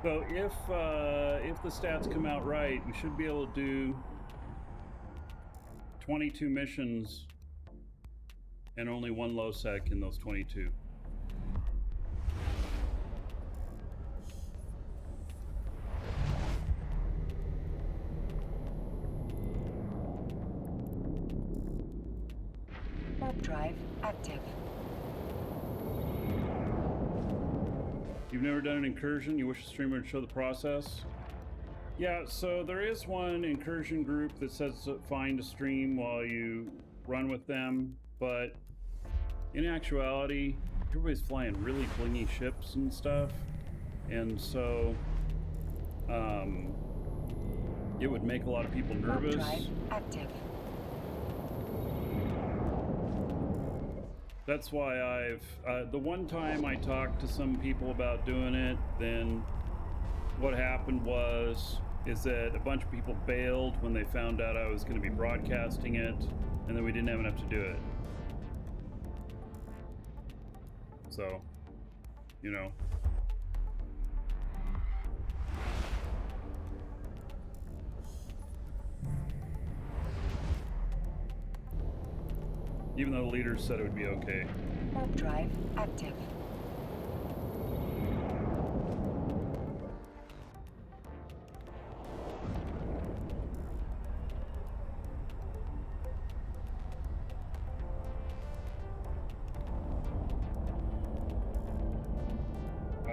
So if the stats come out right, we should be able to do 22 missions and only 1 Lowsec in those 22. Warp drive active. You've never done an incursion? You wish the streamer to show the process? Yeah, so there is one incursion group that says find a stream while you run with them, but in actuality, everybody's flying really blingy ships and stuff, and so it would make a lot of people nervous. Warp drive active. That's why I've, the one time I talked to some people about doing it, then what happened was is that a bunch of people bailed when they found out I was going to be broadcasting it, and then we didn't have enough to do it. So, you know. Even though the leaders said it would be okay. Warp drive active.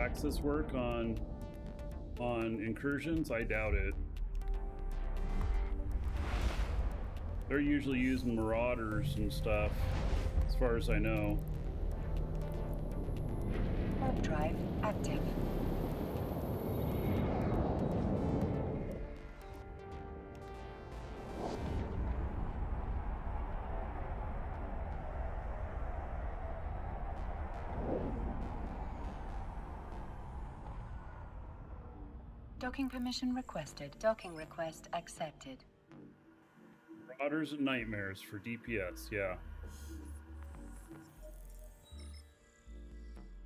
Access work on incursions? I doubt it. They're usually using marauders and stuff, as far as I know. Warp drive active. Docking permission requested. Docking request accepted. Marauders and nightmares for DPS, yeah.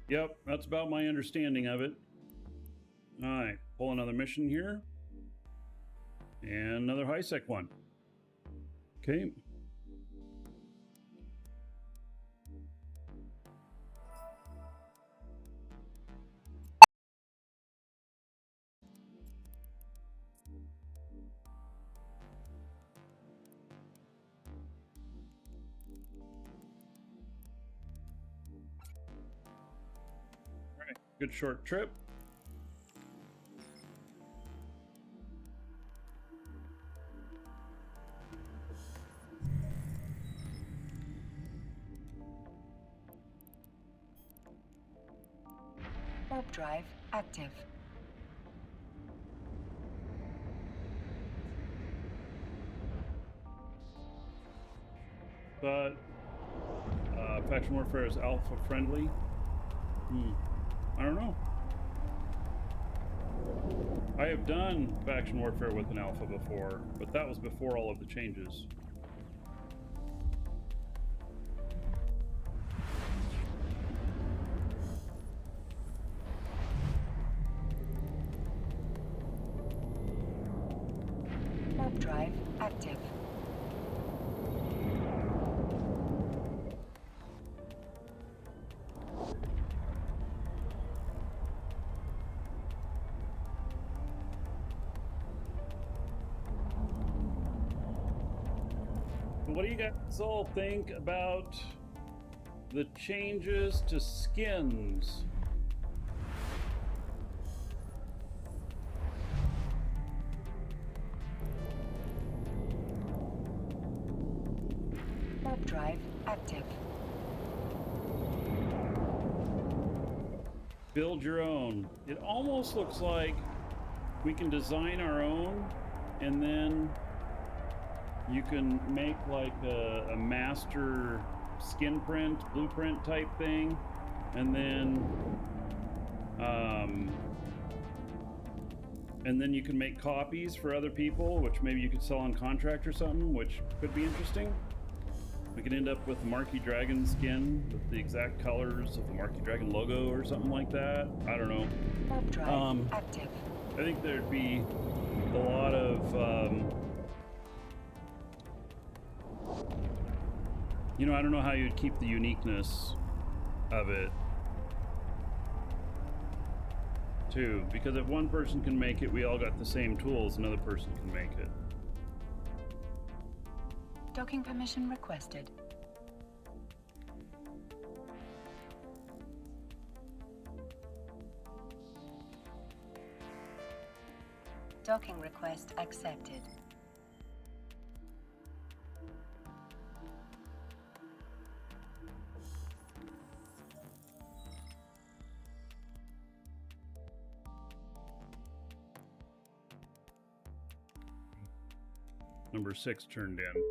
Yep, that's about my understanding of it. Alright, pull another mission here. And another high-sec one. Okay. Good short trip. Warp drive active. But faction warfare is alpha friendly. I don't know. I have done faction warfare with an alpha before, but that was before all of the changes. Warp drive active. What do you guys all think about the changes to skins? Warp drive active. Build your own. It almost looks like we can design our own, and then you can make like a master skin print, blueprint type thing, and then you can make copies for other people, which maybe you could sell on contract or something, which could be interesting. We could end up with the Markee Dragon skin with the exact colors of the Markee Dragon logo or something like that. I don't know. Warp drive active. I think there'd be a lot of you know, I don't know how you'd keep the uniqueness of it, too, because if one person can make it, we all got the same tools, another person can make it. Docking permission requested. Docking request accepted. Number 6 turned in.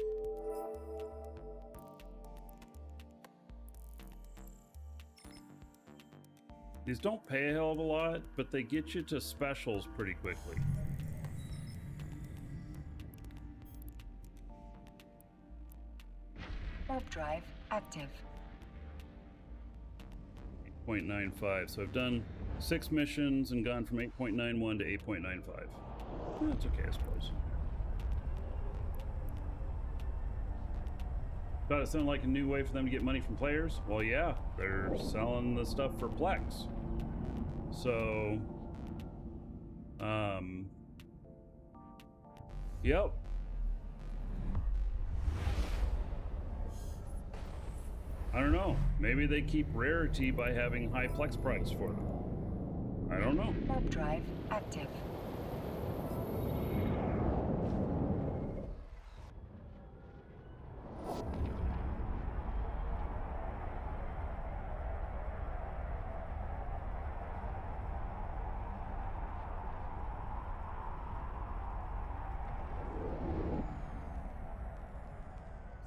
These don't pay a hell of a lot, but they get you to specials pretty quickly. Warp drive active. 8.95. So I've done 6 missions and gone from 8.91 to 8.95. That's okay, I suppose. Thought it sounded like a new way for them to get money from players. Well, yeah, they're selling the stuff for Plex. So, yep. I don't know. Maybe they keep rarity by having high Plex price for them. I don't know. Warp drive active.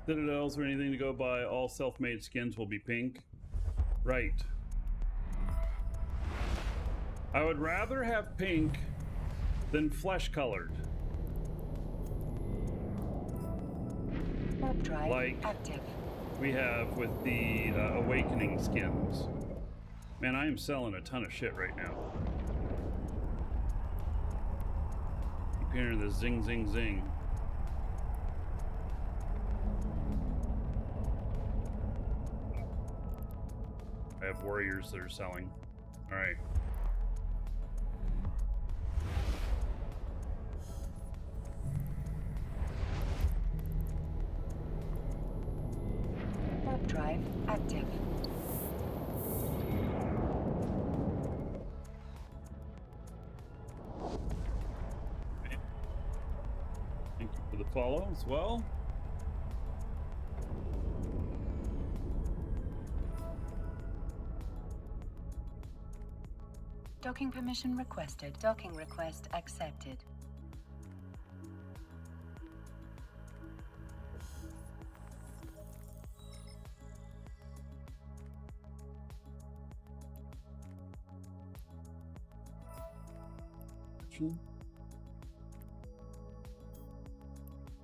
Citadels or anything to go by, all self-made skins will be pink. Right. I would rather have pink than flesh-colored. Warp drive Like active. we have with the Awakening skins. Man, I am selling a ton of shit right now. Keep hearing the zing, zing, zing. I have warriors that are selling. All right. Warp drive active. Thank you for the follow as well. Docking permission requested. Docking request accepted.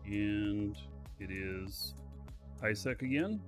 And it is Lowsec again.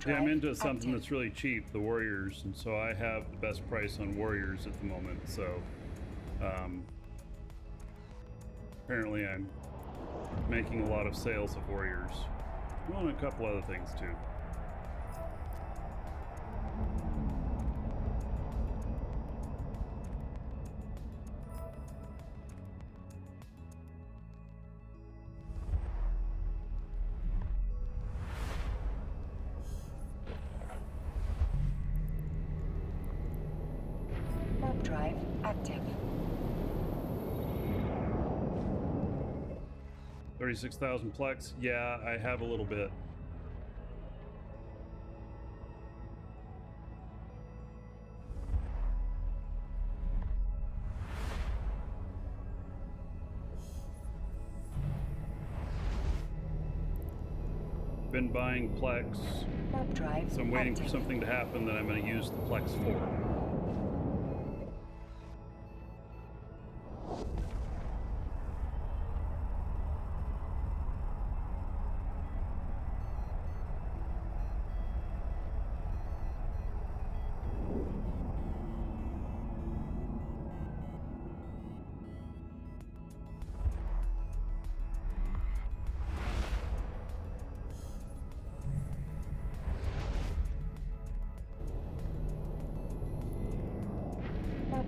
Yeah, I'm into something that's really cheap, the Warriors, and so I have the best price on Warriors at the moment, so apparently I'm making a lot of sales of Warriors. Well, and a couple other things too. Drive active. 36,000 Plex. Yeah, I have a little bit. Been buying Plex. Drive So I'm waiting active. for something to happen that I'm going to use the Plex for.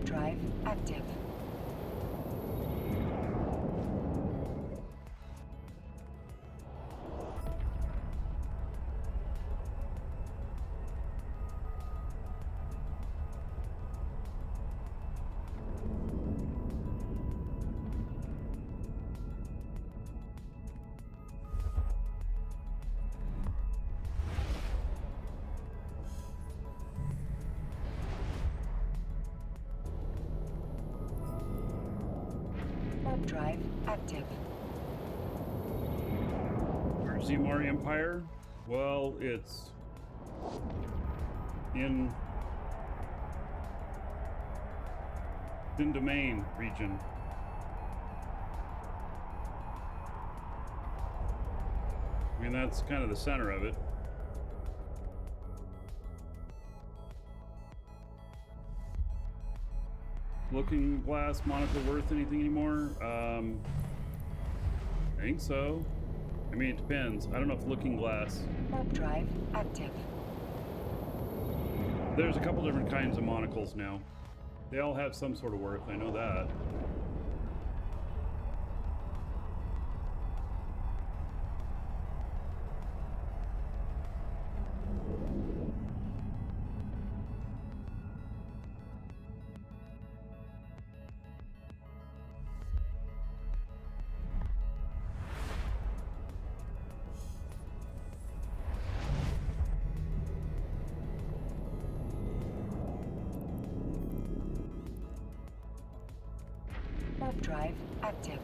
Drive active. Warp drive active. Where's the Amari Empire? Well, it's in domain region. I mean, that's kind of the center of it. Looking Glass monocle worth anything anymore? I think so. I mean, it depends. I don't know if Looking Glass. Warp drive active. There's a couple different kinds of monocles now. They all have some sort of worth, I know that. Warp drive active.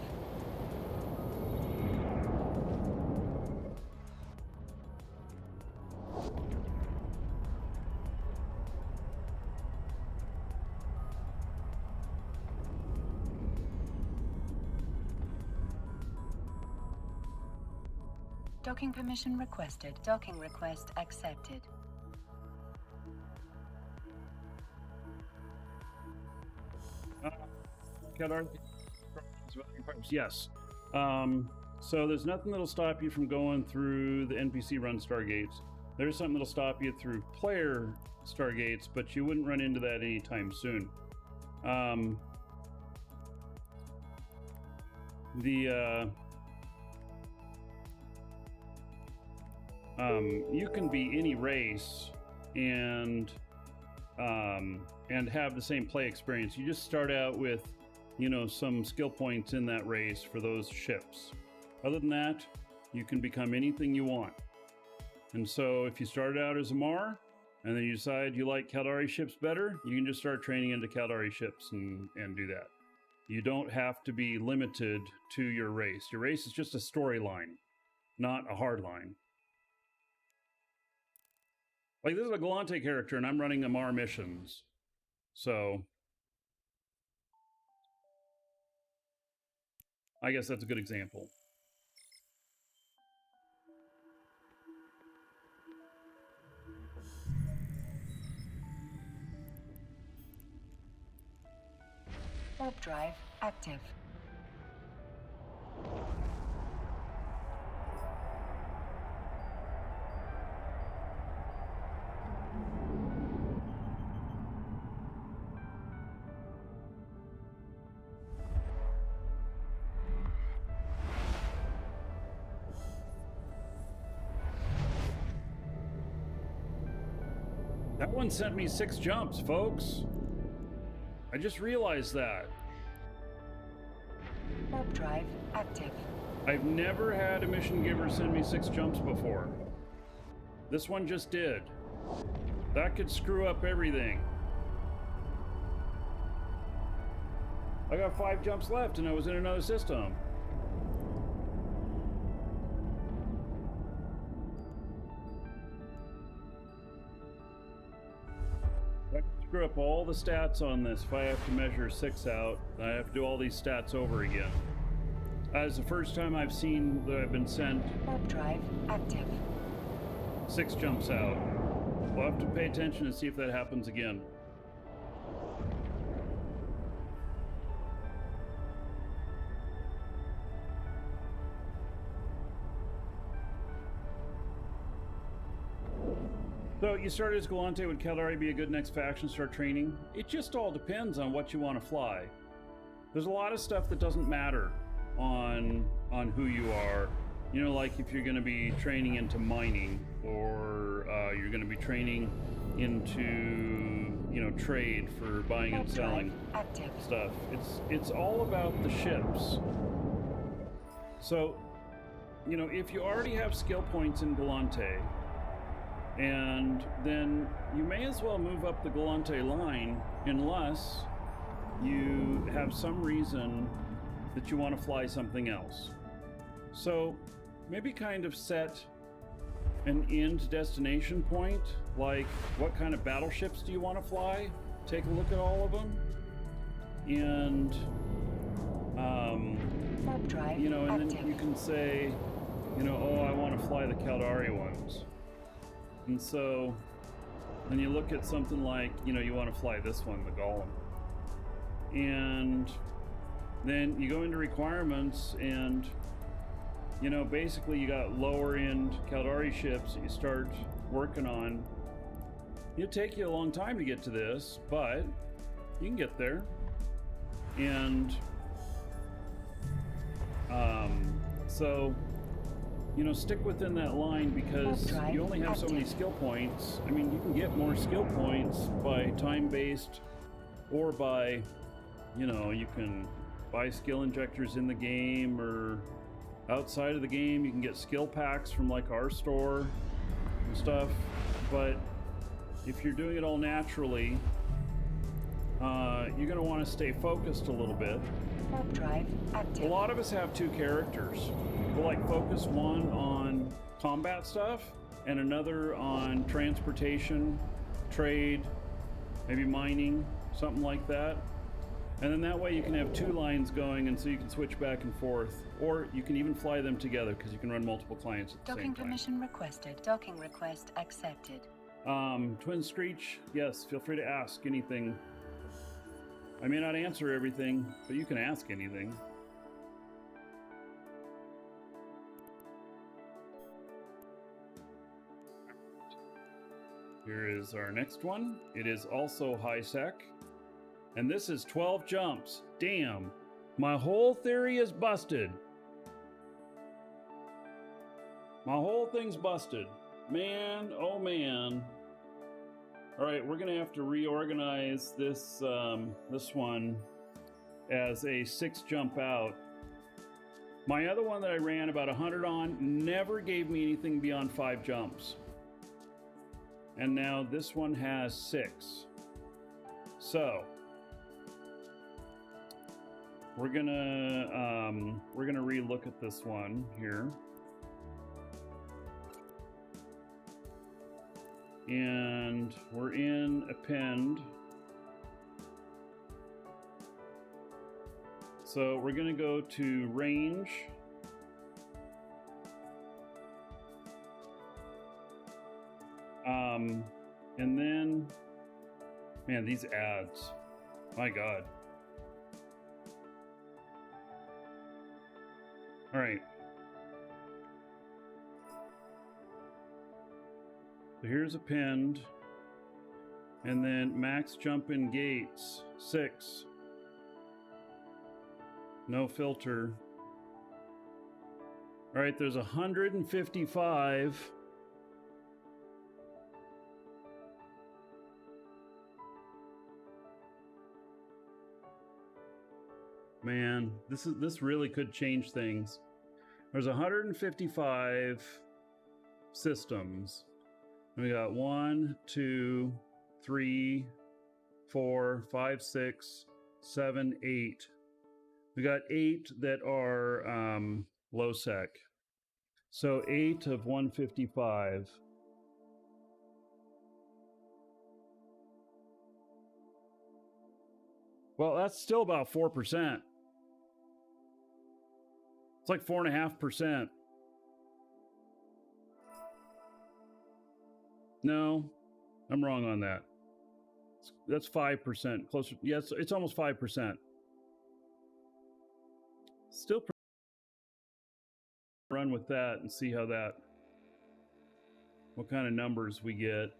Docking permission requested. Docking request accepted. Yes. So there's nothing that'll stop you from going through the NPC run Stargates. There's something that'll stop you through player Stargates, but you wouldn't run into that anytime soon. You can be any race and have the same play experience. You just start out with, you know, some skill points in that race for those ships. Other than that, you can become anything you want. And so if you started out as a Mar and then you decide you like Caldari ships better, you can just start training into Caldari ships and do that. You don't have to be limited to your race. Your race is just a storyline, not a hard line. Like, this is a Galante character and I'm running Amar missions. So I guess that's a good example. Warp drive active. That one sent me 6 jumps, folks. I just realized that. Warp drive active. I've never had a mission giver send me 6 jumps before. This one just did. That could screw up everything. I got 5 jumps left and I was in another system. That could screw up all the stats on this. If I have to measure 6 out, I have to do all these stats over again. That is the first time I've seen that I've been sent Warp drive active. 6 jumps out. We'll have to pay attention and see if that happens again. So you started as Galante. Would Caldari be a good next faction to start training? It just all depends on what you want to fly. There's a lot of stuff that doesn't matter on who you are. You know, like if you're going to be training into mining, or you're going to be training into, you know, trade for buying and selling stuff. It's all about the ships. So, you know, if you already have skill points in Galante, and then you may as well move up the Galante line unless you have some reason that you want to fly something else. So maybe kind of set an end destination point, like what kind of battleships do you want to fly? Take a look at all of them, and you know, and then you can say, you know, oh, I want to fly the Caldari ones. And so then you look at something like, you know, you want to fly this one, the Golem. And then you go into requirements, and you know, basically you got lower end Caldari ships that you start working on. It'll take you a long time to get to this, but you can get there. And so, you know, stick within that line, because you only have so many skill points. I mean, you can get more skill points by time-based, or by, you know, you can buy skill injectors in the game, or outside of the game you can get skill packs from like our store and stuff. But if you're doing it all naturally, you're going to want to stay focused a little bit. Drive active. A lot of us have two characters. We'll like focus one on combat stuff and another on transportation, trade, maybe mining, something like that. And then that way you can have two lines going, and so you can switch back and forth. Or you can even fly them together, because you can run multiple clients at the Docking same time. permission requested. Docking request accepted. Twin Screech, yes, feel free to ask anything. I may not answer everything, but you can ask anything. Here is our next one. It is also high sec. And this is 12 jumps. Damn. My whole theory is busted. My whole thing's busted. Man, oh man. All right, we're gonna have to reorganize this this one as a 6 jump out. My other one that I ran about 100 on never gave me anything beyond 5 jumps. And now this one has 6. So we're gonna relook at this one here. And we're in append. So we're gonna go to range. And then, man, these ads, my God. All right. So here's append, and then max jump in gates, 6. No filter. All right, there's 155. Man, this really could change things. There's 155 systems. We got 1, 2, 3, 4, 5, 6, 7, 8. We got 8 that are Lowsec. So 8 of 155. Well, that's still about 4%. It's like 4.5%. No, I'm wrong on that. That's 5%. Closer. Yes, it's almost 5%. Still run with that and see how that, what kind of numbers we get.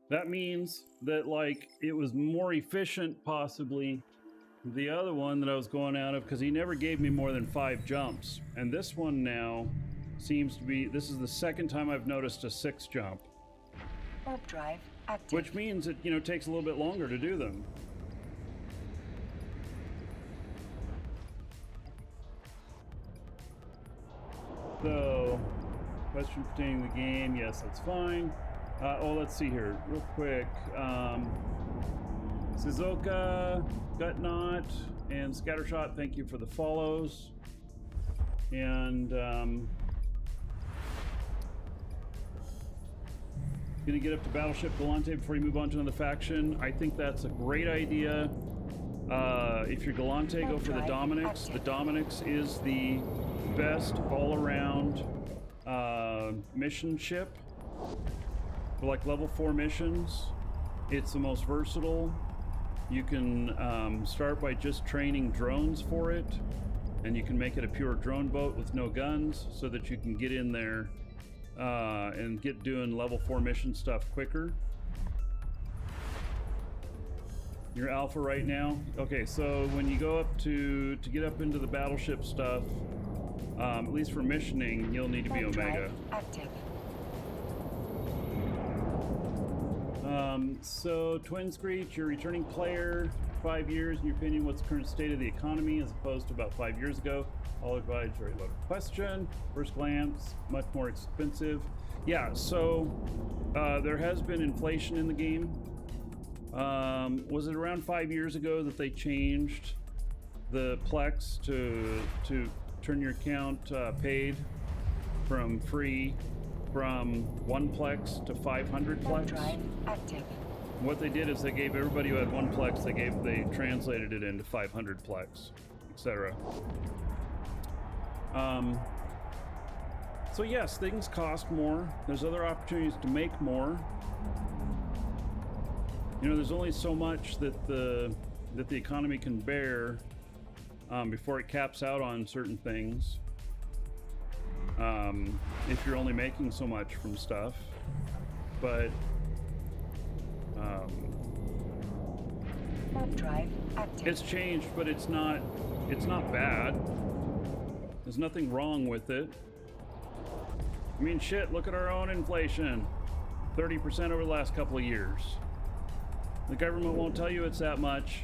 That means that, like, it was more efficient, possibly, the other one that I was going out of, because he never gave me more than 5 jumps. And this one now seems to be, this is the second time I've noticed a 6 jump. Warp drive active. Which means it, you know, takes a little bit longer to do them. So, question pertaining to the game, yes, that's fine. Oh, let's see here, real quick. Suzuka, Gutnot, and Scattershot, thank you for the follows. And gonna get up to Battleship Galante before you move on to another faction. I think that's a great idea. If you're Galante, go for the Dominix. The Dominix is the best all-around mission ship for like level 4 missions. It's the most versatile. You can start by just training drones for it, and you can make it a pure drone boat with no guns so that you can get in there and get doing level 4 mission stuff quicker. You're alpha right now. Okay, so when you go up to get up into the battleship stuff, at least for missioning, you'll need to be Omega. Active. So Twin Screech, you're a returning player, 5 years. In your opinion, what's the current state of the economy as opposed to about 5 years ago? All advised, very loaded question. First glance, much more expensive. Yeah, so there has been inflation in the game. Was it around 5 years ago that they changed the Plex to turn your account paid from free from 1 Plex to 500 Plex? Drive active. What they did is they gave everybody who had 1 Plex, they translated it into 500 Plex, etc. So yes, things cost more. There's other opportunities to make more. You know, there's only so much that the economy can bear before it caps out on certain things. If you're only making so much from stuff, but Drive active. it's changed, but it's not bad. There's nothing wrong with it. I mean, shit, look at our own inflation. 30% over the last couple of years. The government won't tell you it's that much,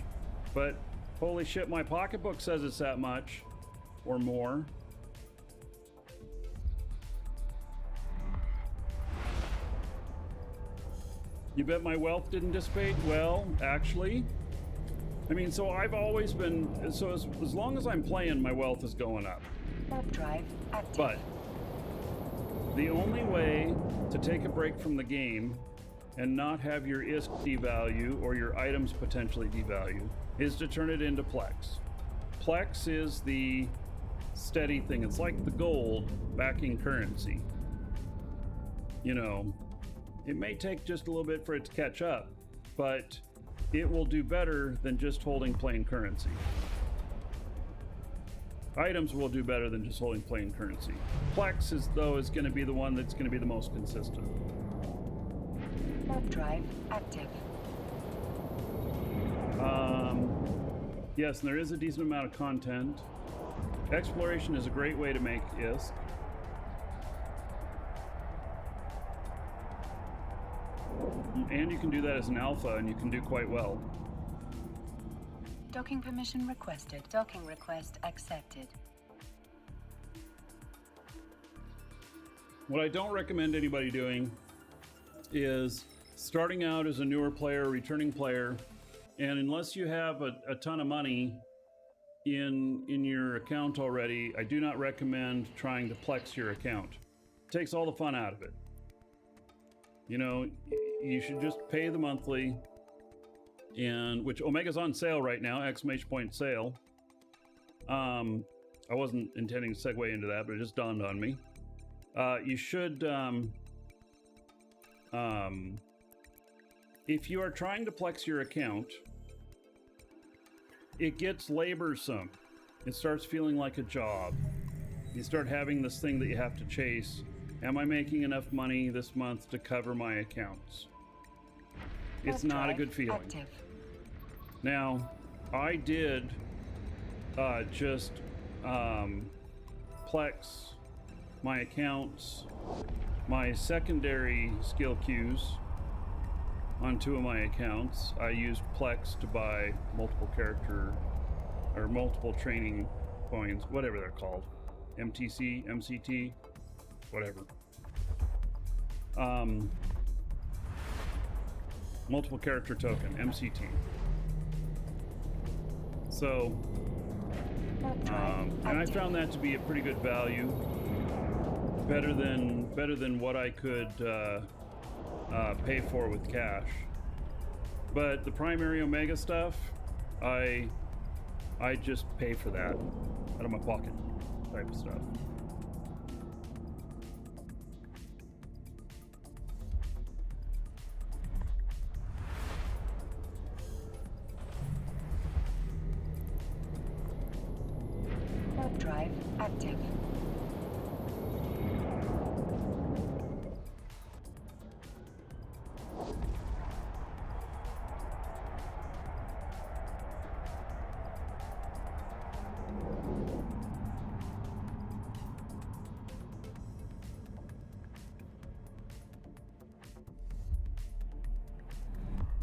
but holy shit, my pocketbook says it's that much or more. You bet my wealth didn't dissipate? Well, actually, I mean, so I've always been, so as long as I'm playing, my wealth is going up. Drive active. But the only way to take a break from the game and not have your ISK devalue or your items potentially devalue is to turn it into Plex. Plex is the steady thing. It's like the gold backing currency. You know, it may take just a little bit for it to catch up, but it will do better than just holding plain currency. Items will do better than just holding plain currency. Plex is going to be the one that's going to be the most consistent. Drive active. Yes, and there is a decent amount of content. Exploration is a great way to make ISK. And you can do that as an alpha, and you can do quite well. Docking permission requested. Docking request accepted. What I don't recommend anybody doing is starting out as a newer player, returning player, and unless you have a ton of money in your account already, I do not recommend trying to Plex your account. It takes all the fun out of it. You know, you should just pay the monthly, and which Omega's on sale right now, exclamation point sale. I wasn't intending to segue into that, but it just dawned on me. You should, if you are trying to Plex your account, it gets laborsome. It starts feeling like a job. You start having this thing that you have to chase. Am I making enough money this month to cover my accounts? It's not a good feeling. Active. Now, I did just Plex my accounts, my secondary skill queues on 2 of my accounts. I used Plex to buy multiple character or multiple training coins, whatever they're called. MTC, MCT, whatever. multiple character token, MCT. So, and I found that to be a pretty good value, better than what I could pay for with cash. But the primary Omega stuff, I just pay for that out of my pocket type of stuff. Warp drive active.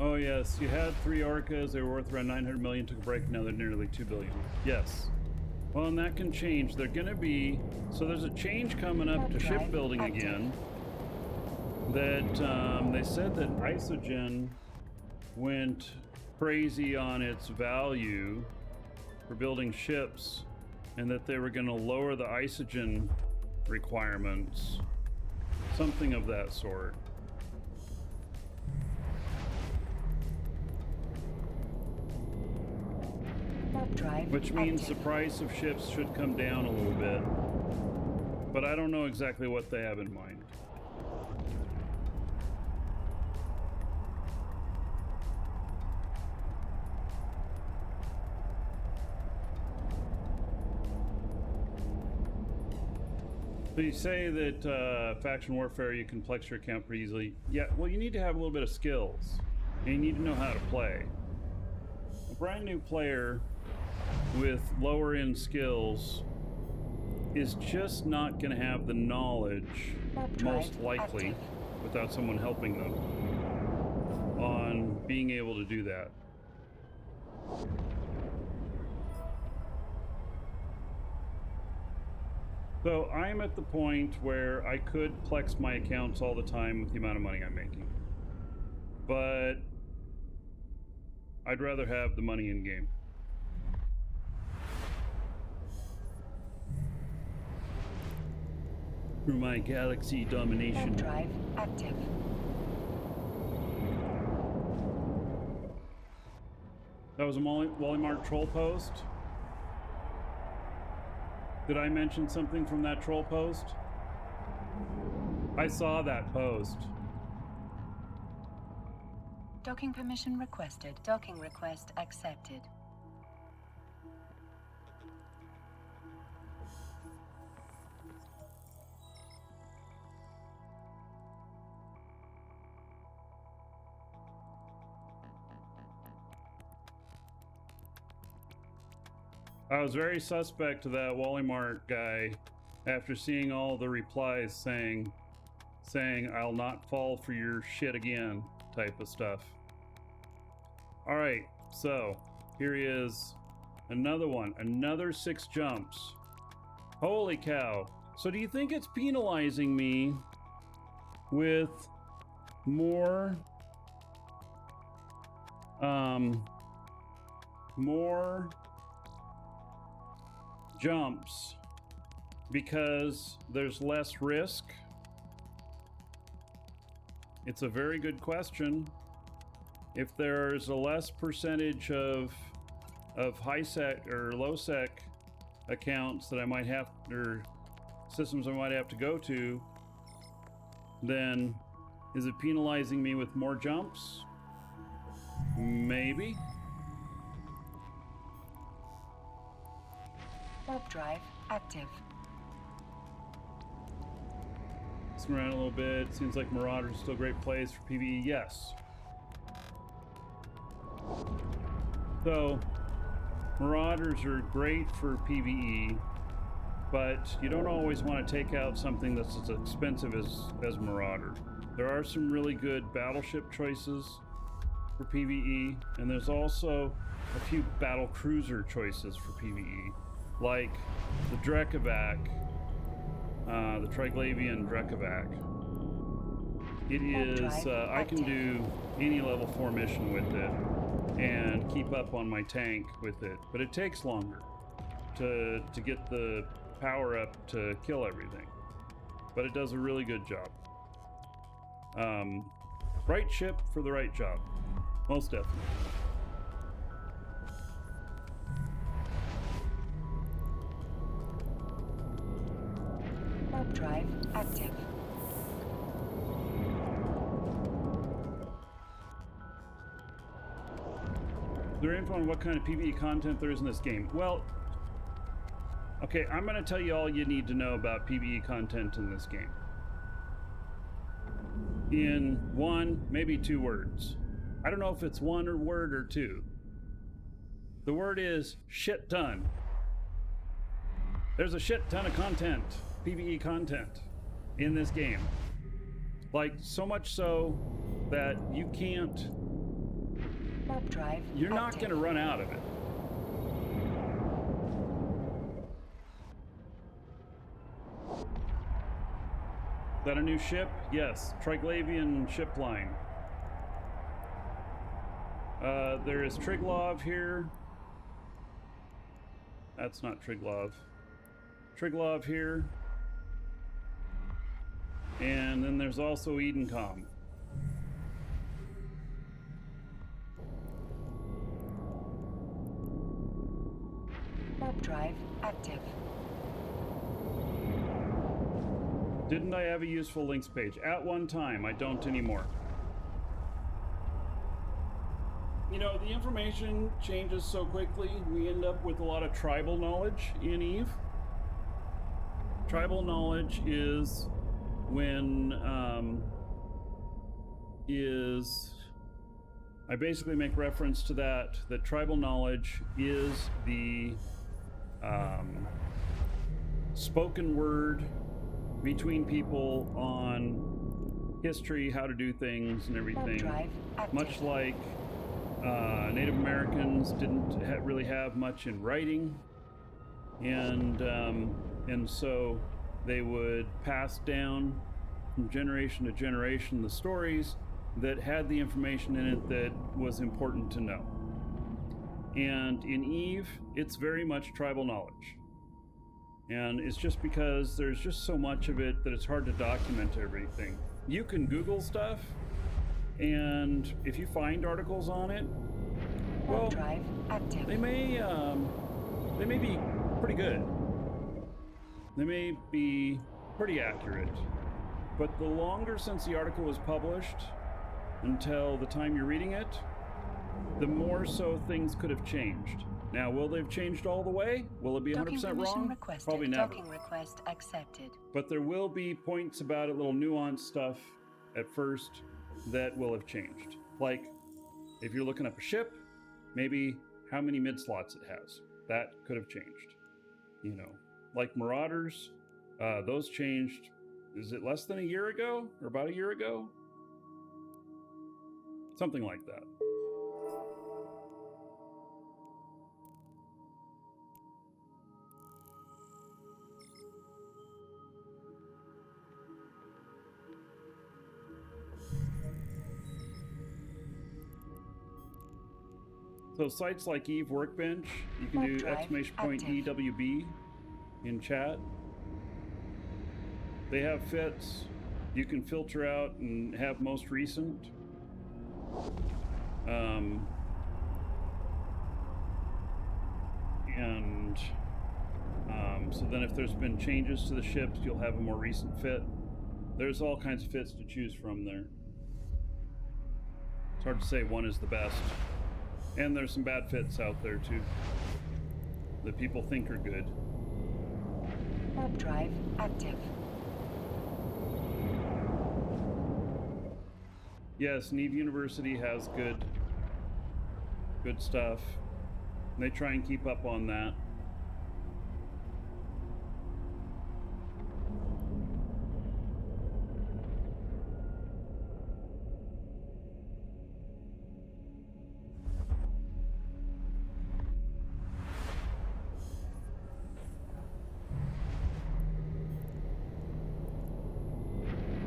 Oh yes, you had 3 Orcas, they were worth around 900 million, took a break, now they're nearly 2 billion. Yes. Well, and that can change. They're gonna be, so there's a change coming up to shipbuilding again. That they said that Isogen went crazy on its value for building ships, and that they were gonna lower the Isogen requirements. Something of that sort. Which means the price of ships should come down a little bit. But I don't know exactly what they have in mind. So you say that faction warfare, you can flex your account pretty easily. Yeah, well, you need to have a little bit of skills. And you need to know how to play. A brand new player with lower end skills is just not going to have the knowledge, most likely, without someone helping them, on being able to do that. So I'm at the point where I could flex my accounts all the time with the amount of money I'm making, but I'd rather have the money in game. Through my galaxy domination. Drive active. That was a Wally Mark troll post. Did I mention something from that troll post? I saw that post. Docking permission requested. Docking request accepted. I was very suspect to that Wally Mart guy after seeing all the replies saying I'll not fall for your shit again type of stuff. All right, so here he is, another one, another 6 jumps. Holy cow. So do you think it's penalizing me with more jumps because there's less risk? It's a very good question. If there's a less percentage of high sec or low sec accounts that I might have, or systems I might have to go to, then is it penalizing me with more jumps? Maybe. Warp drive active. Looking around a little bit. Seems like Marauder's still a great place for PvE. Yes. So, Marauders are great for PvE, but you don't always want to take out something that's as expensive as Marauder. There are some really good battleship choices for PvE, and there's also a few battle cruiser choices for PvE, like the Drekavac, the Triglavian Drekavac. It is, I can do any level 4 mission with it and keep up on my tank with it, but it takes longer to get the power up to kill everything. But it does a really good job. Right ship for the right job. Most definitely. Warp drive active. Is there info on what kind of PvE content there is in this game? Well, okay, I'm going to tell you all you need to know about PvE content in this game. In one, maybe 2 words. I don't know if it's one word or 2. The word is shit ton. There's a shit ton of content, PvE content, in this game. Like, so much so that you can't... Warp drive You're not active. going to run out of it. Is that a new ship? Yes, Triglavian ship line. There is Triglov here. That's not Triglov. Triglov here. And then there's also Edencom. Warp drive active. Didn't I have a useful links page? At one time, I don't anymore. You know, the information changes so quickly, we end up with a lot of tribal knowledge in EVE. Tribal knowledge is when, I basically make reference to that tribal knowledge is the spoken word between people on history, how to do things and everything. Much like Native Americans didn't really have much in writing, and so they would pass down from generation to generation the stories that had the information in it that was important to know. And in EVE, it's very much tribal knowledge. And it's just because there's just so much of it that it's hard to document everything. You can Google stuff, and if you find articles on it, well, drive active. they may be pretty good. They may be pretty accurate. But the longer since the article was published until the time you're reading it, the more so things could have changed. Now, will they've changed all the way? Will it be 100% wrong? Requested. Probably never. Docking request accepted. But there will be points about it, little nuanced stuff at first that will have changed. Like, if you're looking up a ship, maybe how many mid slots it has. That could have changed. You know, like Marauders, those changed, is it less than a year ago? Or about a year ago? Something like that. So sites like EVE Workbench, you can do exclamation point EWB in chat. They have fits. You can filter out and have most recent. So then if there's been changes to the ships, you'll have a more recent fit. There's all kinds of fits to choose from there. It's hard to say one is the best. And there's some bad fits out there too that people think are good. Warp drive active. Yes, Neve University has good stuff. And they try and keep up on that.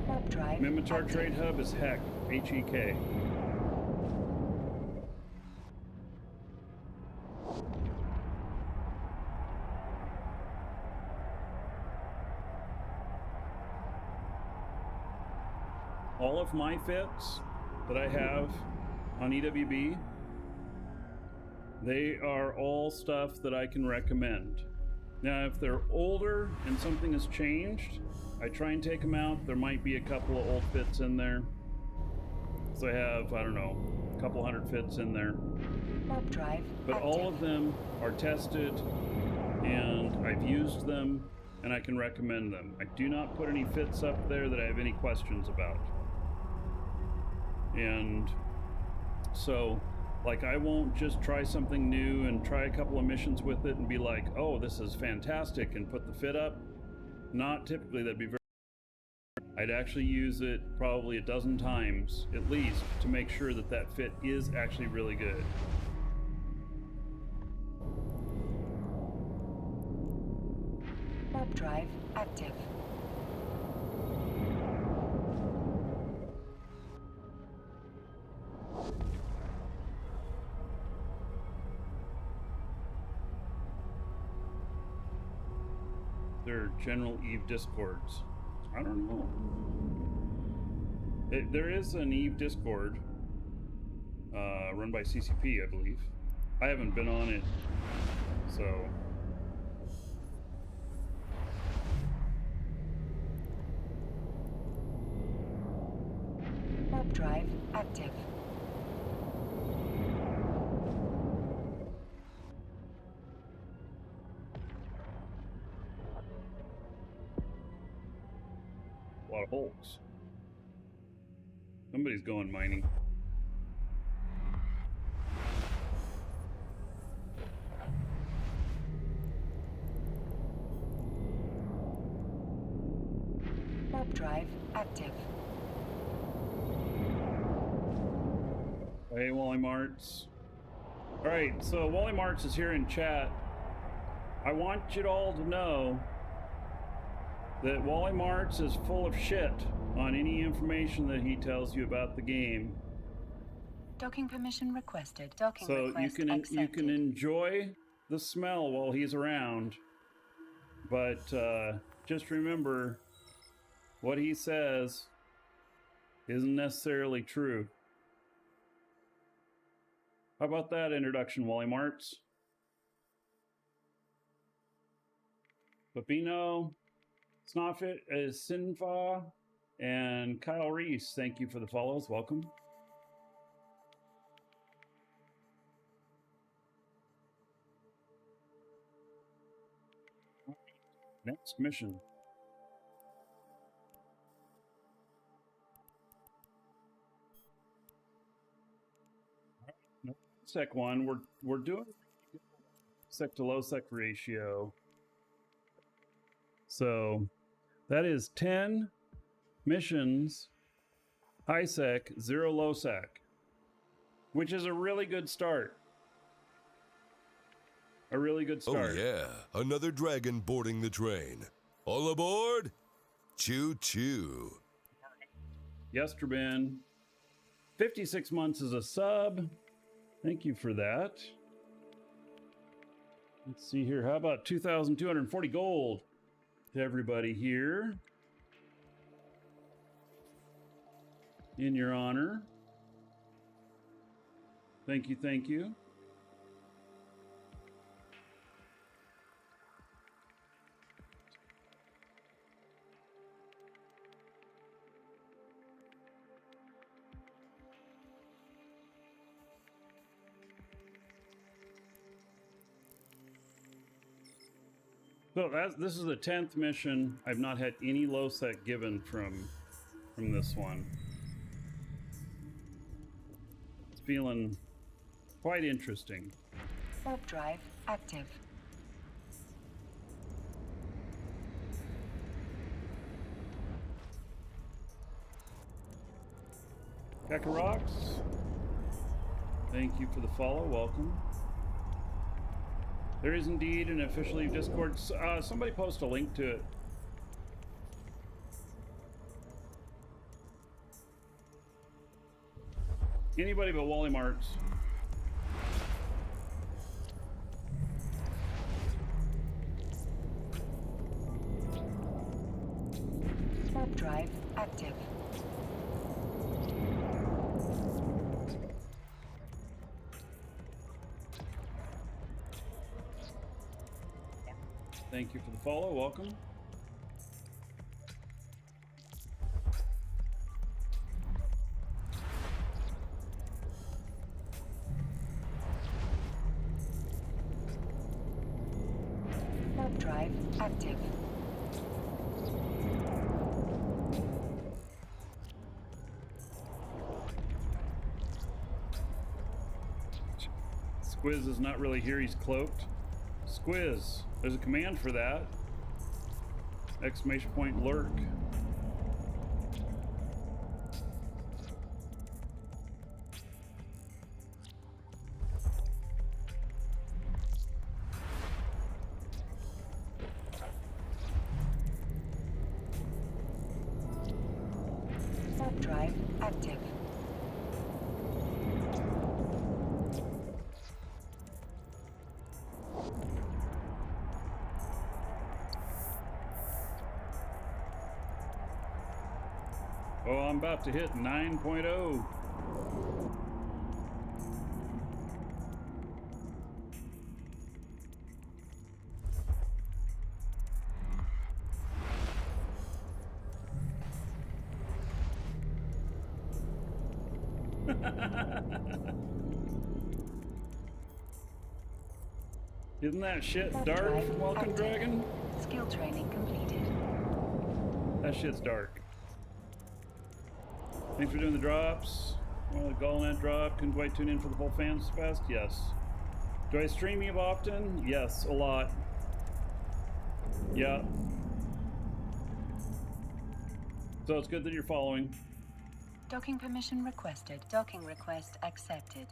Warp drive drive. Mimitar active. Trade Hub is HEK, H-E-K. All of my fits that I have on EWB, they are all stuff that I can recommend. Now, if they're older and something has changed, I try and take them out. There might be a couple of old fits in there. So I have, I don't know, a couple hundred fits in there. Warp drive. But active. all of them are tested and I've used them and I can recommend them. I do not put any fits up there that I have any questions about. And so, like, I won't just try something new and try a couple of missions with it and be like, oh, this is fantastic, and put the fit up. Not typically, that'd be very... I'd actually use it probably a dozen times, at least, to make sure that that fit is actually really good. Warp drive active. They're General Eve Discords. I don't know. There is an Eve Discord run by CCP, I believe. I haven't been on it, so... Warp drive active. A lot of holes. Somebody's going mining. Warp drive active. Hey, Wally Marts. Alright, so Wally Marts is here in chat. I want you all to know that Wally Marts is full of shit on any information that he tells you about the game. Docking permission requested. Docking So request you accepted. can enjoy the smell while he's around, but just remember, what he says isn't necessarily true. How about that introduction, Wally Marts? Babino, Snofit, Sinfa, and Kyle Reese, thank you for the follows. Welcome. Next mission. Lowsec one. We're doing sec to Lowsec ratio. So that is 10 missions, high sec, 0 low sec, which is a really good start. A really good start. Oh yeah, another dragon boarding the train. All aboard? Choo choo. Yesterben, 56 months as a sub. Thank you for that. Let's see here. How about 2,240 gold to everybody here? In your honor. Thank you, thank you. So this is the 10th mission. I've not had any low sec given from this one. It's feeling quite interesting. Warp drive active. Kakarox, thank you for the follow. Welcome. There is indeed an official Eve Discord. Somebody post a link to it. Anybody but Wally Marks. Warp drive active. Thank you for the follow. Welcome. Warp drive active. Squiz is not really here. He's cloaked. Squiz. There's a command for that. Exclamation point lurk. Warp drive active. Oh, I'm about to hit 9.0. Isn't that shit Warp dark drive from Welcome active. Dragon? Skill training completed. That shit's dark. Thanks for doing the drops. Well, the Gallnet drop. Couldn't quite tune in for the full fans fest. Yes. Do I stream you often? Yes, a lot. Yeah. So it's good that you're following. Docking permission requested. Docking request accepted.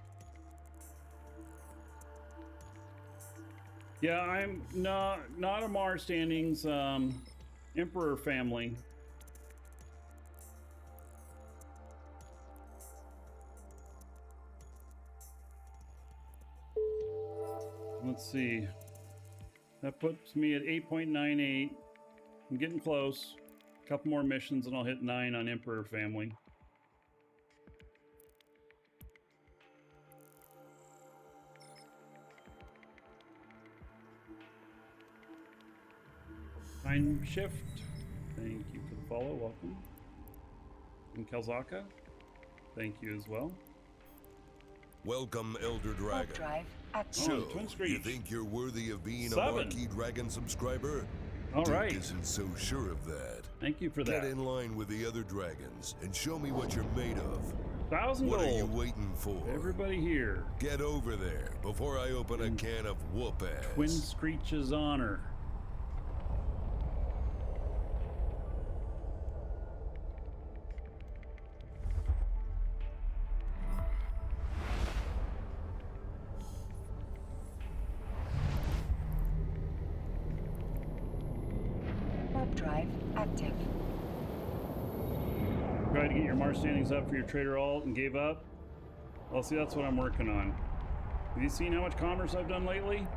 Yeah, I'm not a Mars Standings Emperor family. Let's see. That puts me at 8.98. I'm getting close. A couple more missions and I'll hit 9 on Emperor family. Time shift. Thank you for the follow. Welcome. And Kelzaka. Thank you as well. Welcome, Elder Warp Dragon. drive active. So, Twin you Screech. think you're worthy of being 7. a Markee Dragon subscriber? All Duke right. isn't so sure of that. Thank you for Get that. in line with the other dragons and show me what you're made of. 1,000 What are you gold. waiting for? Everybody here. Get over there before I open a can of whoop ass. Twin Screech's honor. Warp drive active. Tried to get your Mars standings up for your trader alt and gave up. Well, see, that's what I'm working on. Have you seen how much commerce I've done lately?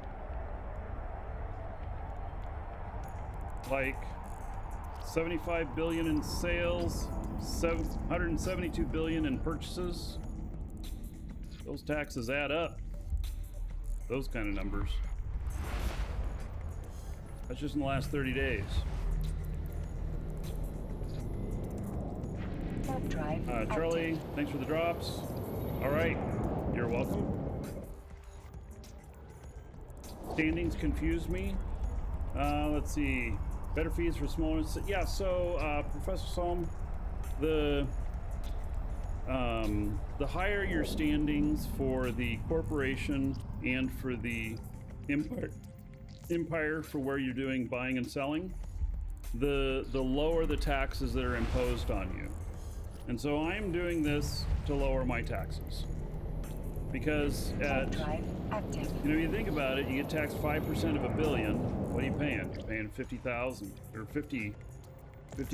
Like 75 billion in sales, 172 billion in purchases. Those taxes add up. Those kind of numbers. That's just in the last 30 days. Warp drive Charlie, active. thanks for the drops. All right, you're welcome. Standings confused me. Let's see. Better fees for smaller. Yeah, so Professor Solm, the higher your standings for the corporation and for the empire for where you're doing buying and selling, the lower the taxes that are imposed on you. And so I'm doing this to lower my taxes. Because Warp drive active. you think about it, you get taxed 5% of $1 billion. What are you paying? You're paying 50,000 or 50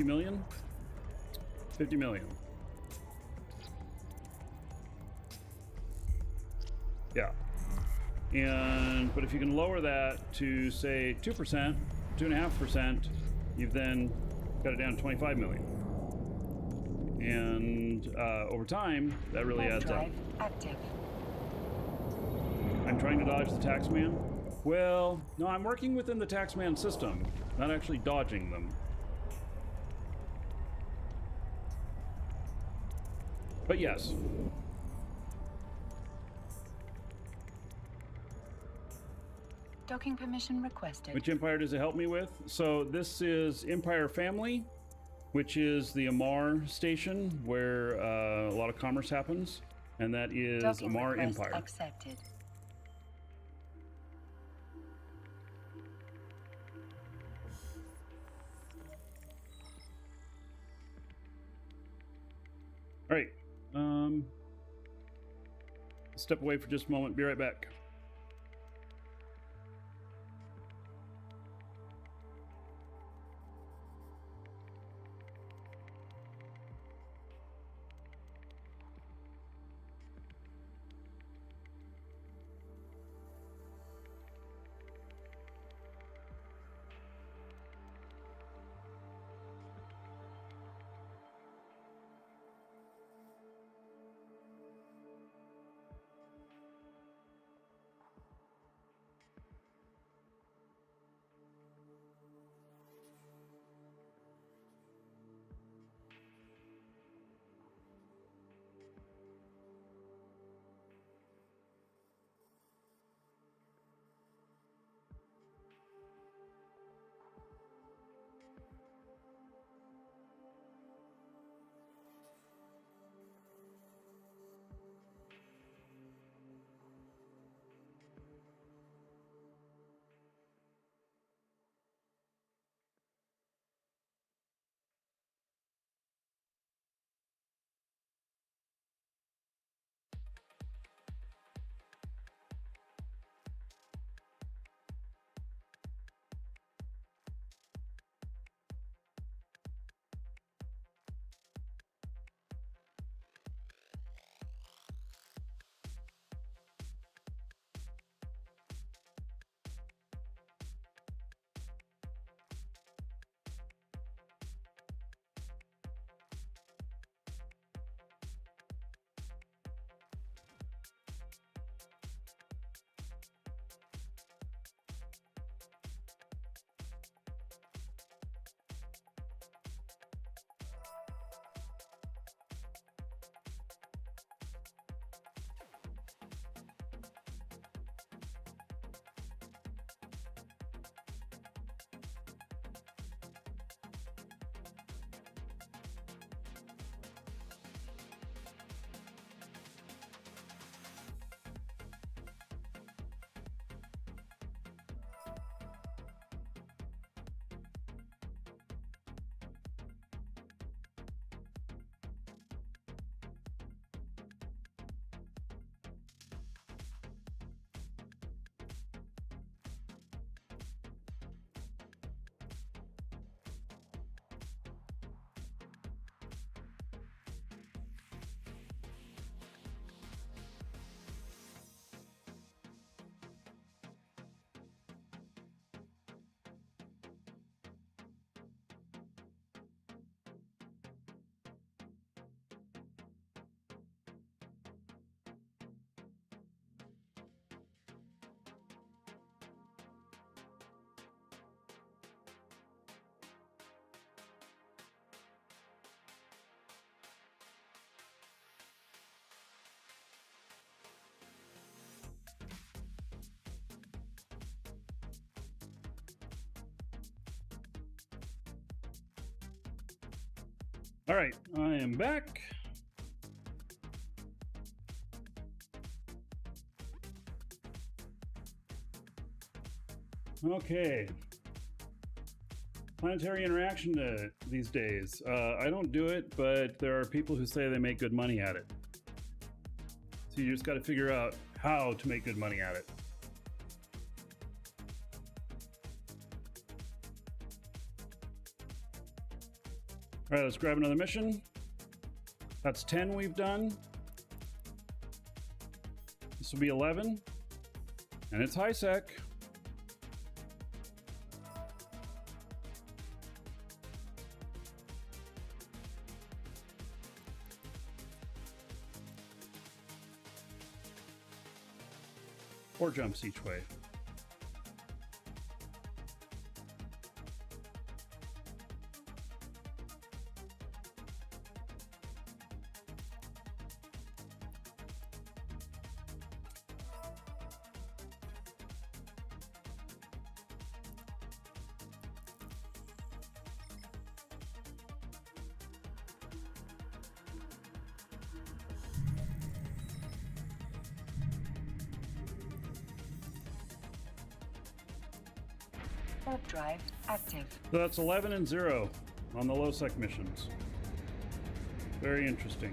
million? 50 million. Yeah. But if you can lower that to say 2%, 2.5%, you've then got it down to 25 million. And over time, that really adds up. Active. I'm trying to dodge the taxman. Well, no, I'm working within the taxman system, not actually dodging them. But yes. Docking permission requested. Which empire does it help me with? So this is Empire Family, which is the Amar station where a lot of commerce happens, and that is Docking Amar request Empire. Accepted. All right. Step away for just a moment. Be right back. All right, I am back. Okay. Planetary interaction these days. I don't do it, but there are people who say they make good money at it. So you just got to figure out how to make good money at it. All right, let's grab another mission. That's 10 we've done. This will be 11, and it's high sec. Four jumps each way. Warp drive active. So that's 11 and 0 on the Lowsec missions. Very interesting.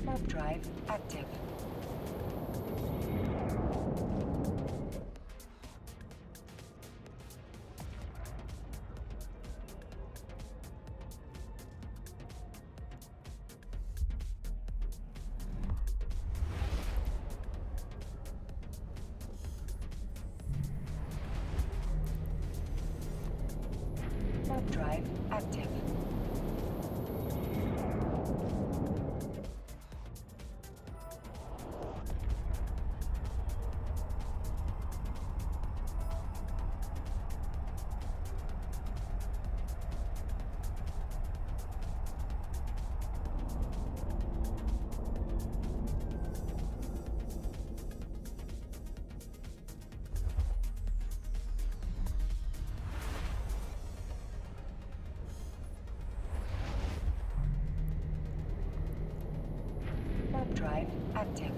Warp drive active. Warp drive active. Warp drive active.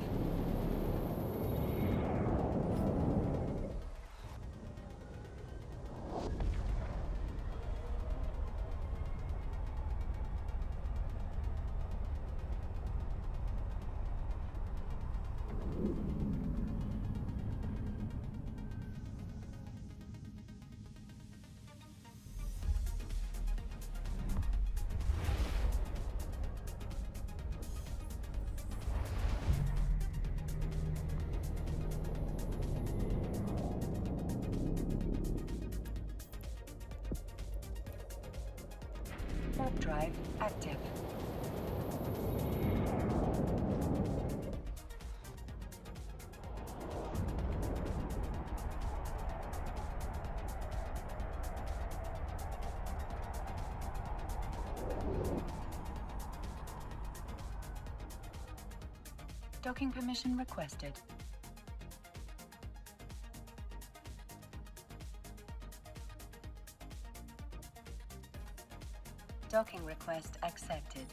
Warp drive active. Docking permission requested. Docking request accepted.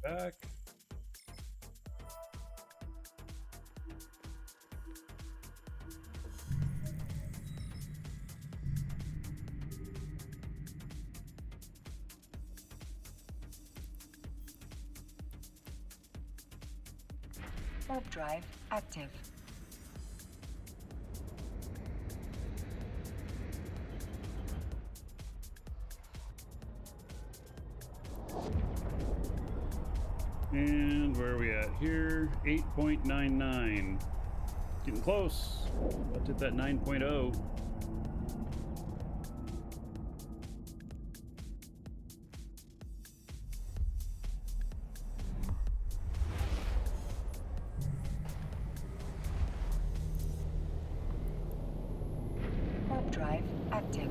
Back. Warp drive active. And where are we at here? 8.99. Getting close. About to hit that 9.0. Warp drive active.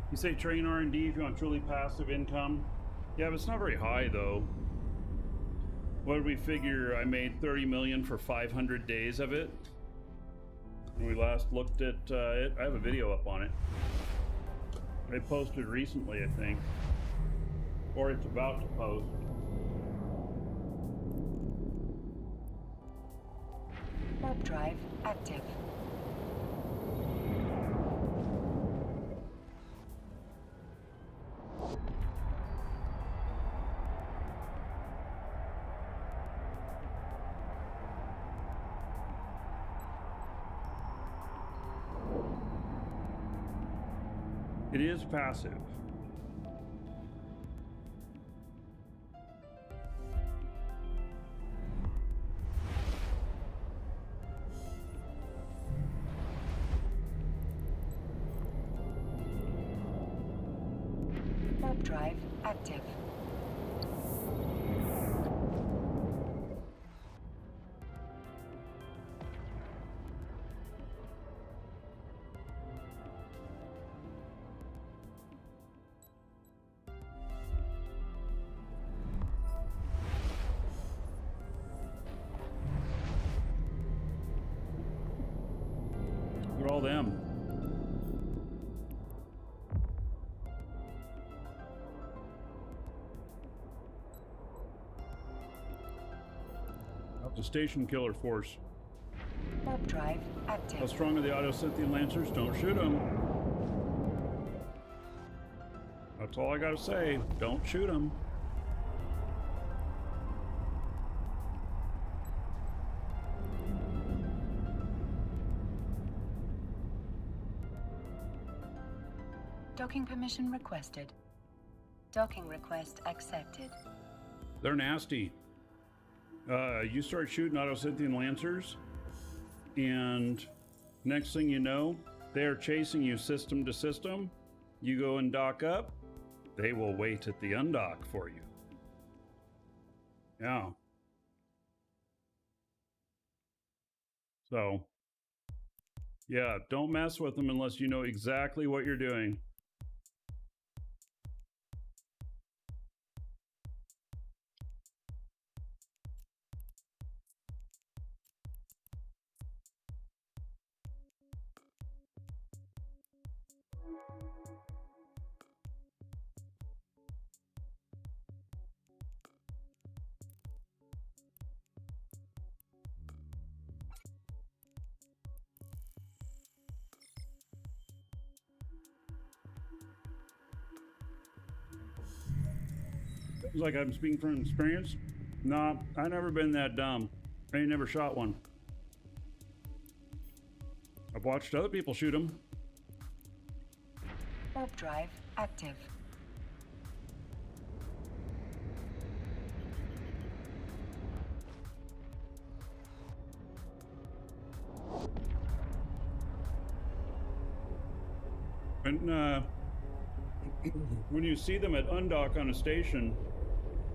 You say train R&D if you want truly passive income. Yeah, but it's not very high though. What did we figure? I made 30 million for 500 days of it. When we last looked at it, I have a video up on it. I posted recently, I think. Or it's about to post. Warp drive active. It is passive. Warp drive active. Look at all them. Out the station killer force. Warp drive active. How strong are the autocynthian lancers? Don't shoot them. That's all I gotta say. Don't shoot them. Docking permission requested. Docking request accepted. They're nasty. You start shooting autocynthian lancers, and next thing you know, they are chasing you system to system. You go and dock up, they will wait at the undock for you. Yeah. So, yeah, don't mess with them unless you know exactly what you're doing. Like I'm speaking from experience. Nah, I never been that dumb. I ain't never shot one. I've watched other people shoot them. Warp drive active. And when you see them at undock on a station,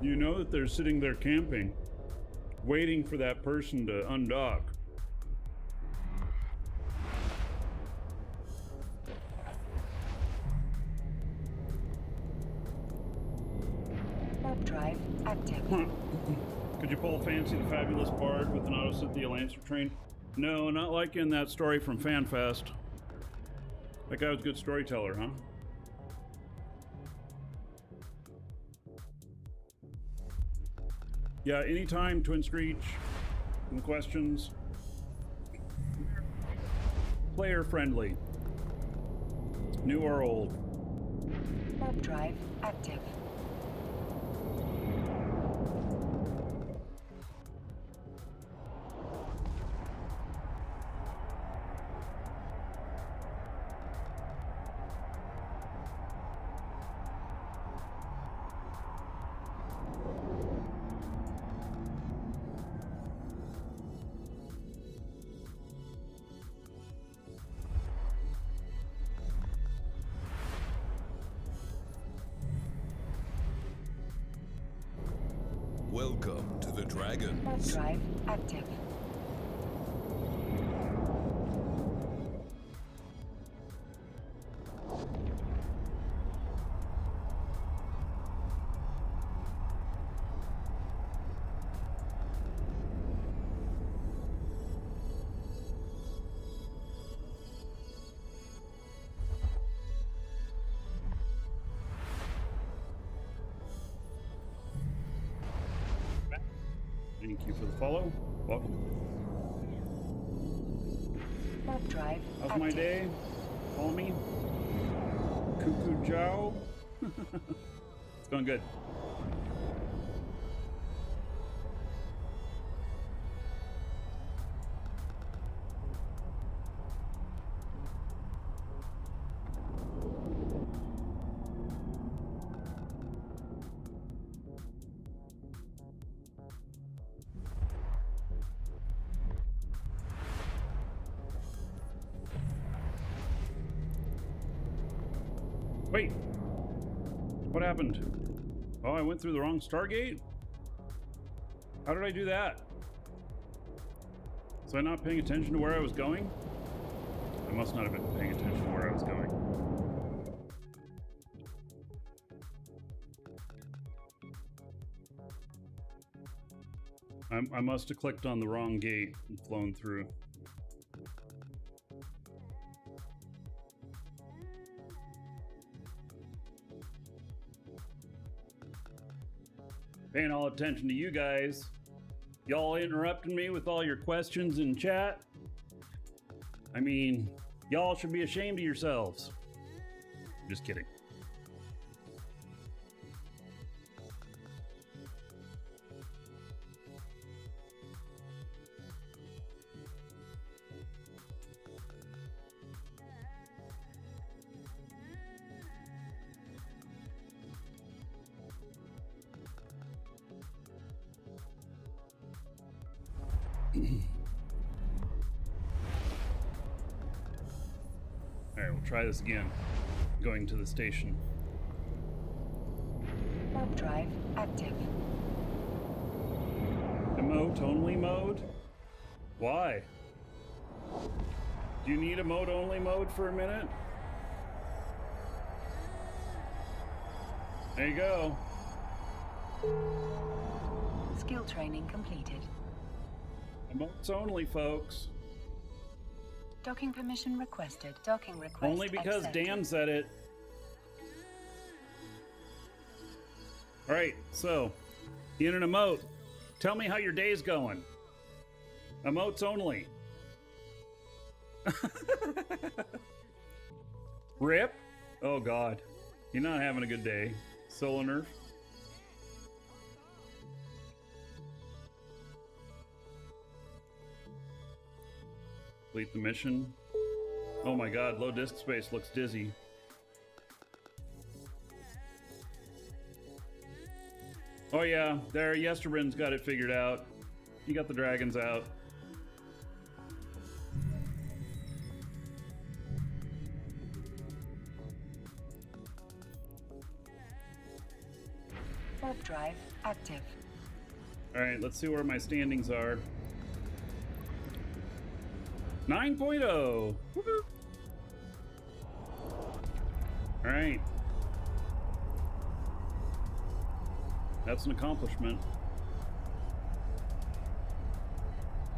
you know that they're sitting there camping, waiting for that person to undock. Warp drive active. Could you pull Fancy the Fabulous Bard with an autocynthia lancer train? No, not like in that story from FanFest. That guy was a good storyteller, huh? Yeah, anytime, Twin Screech. Any questions? Player friendly. New or old? Warp drive active. Welcome to the Dragon. Warp drive active. Thank you for the follow. Welcome. Warp drive How's active. my day? Call me. Cuckoo Jow. It's going good. Wait, what happened? Oh, I went through the wrong Stargate? How did I do that? Was I not paying attention to where I was going? I must not have been paying attention to where I was going. I must have clicked on the wrong gate and flown through. Paying all attention to you guys. Y'all interrupting me with all your questions in chat. I mean, y'all should be ashamed of yourselves. Just kidding. All right, we'll try this again. Going to the station. Warp drive active. Emote only mode? Why? Do you need emote only mode for a minute? There you go. Skill training completed. Emotes only, folks. Docking permission requested. Docking request Only because accepted. Dan said it. All right, so in an emote, tell me how your day's going. Emotes only. Rip? Oh God, you're not having a good day. Solar nerf. Complete the mission. Oh my God, low disk space looks dizzy. Oh yeah, there, Yesterbin's got it figured out. He got the dragons out. Warp drive active. All right, let's see where my standings are. 9.0. Woohoo. All right. That's an accomplishment.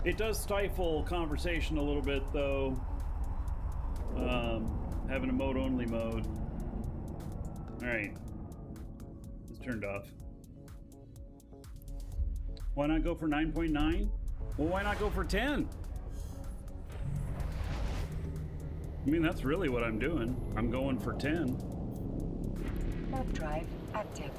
It does stifle conversation a little bit, though. Having a mode only mode. All right. It's turned off. Why not go for 9.9? Well, why not go for 10? I mean, that's really what I'm doing. I'm going for 10. Warp drive active.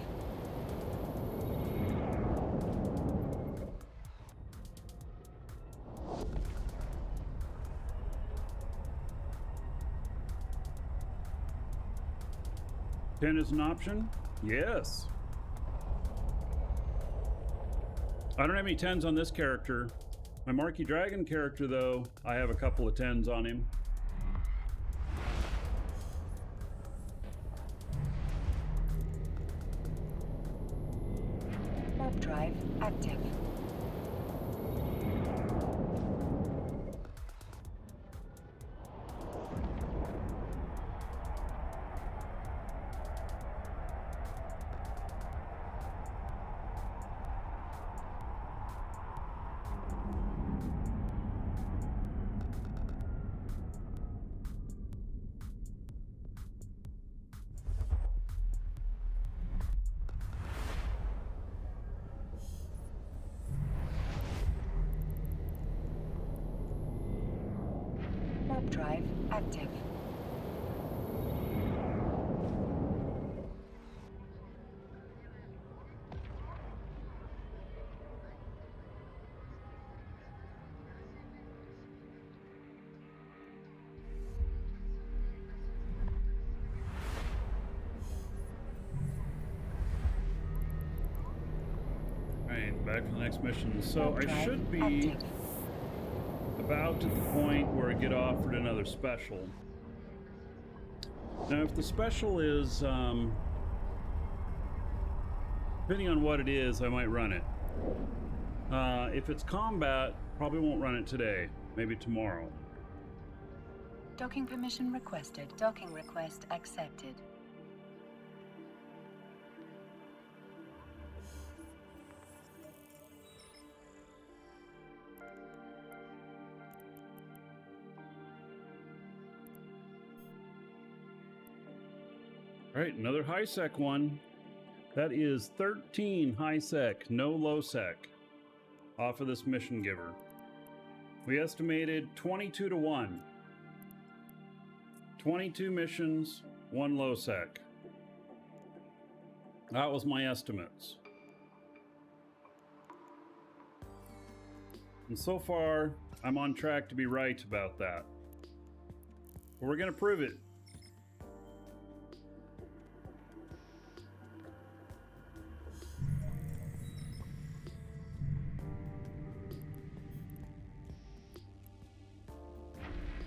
Ten is an option? Yes. I don't have any 10s on this character. My Markee Dragon character, though, I have a couple of 10s on him. Warp drive active. active. Alright, back to the next mission. So Warp I drive should be active. about at the point where I get offered another special. Now, if the special is, depending on what it is, I might run it. If it's combat, probably won't run it today. Maybe tomorrow. Docking permission requested. Docking request accepted. All right, another high-sec one. That is 13 high-sec, no low-sec, off of this mission giver. We estimated 22 to 1. 22 missions, 1 low-sec. That was my estimates. And so far, I'm on track to be right about that. But we're going to prove it.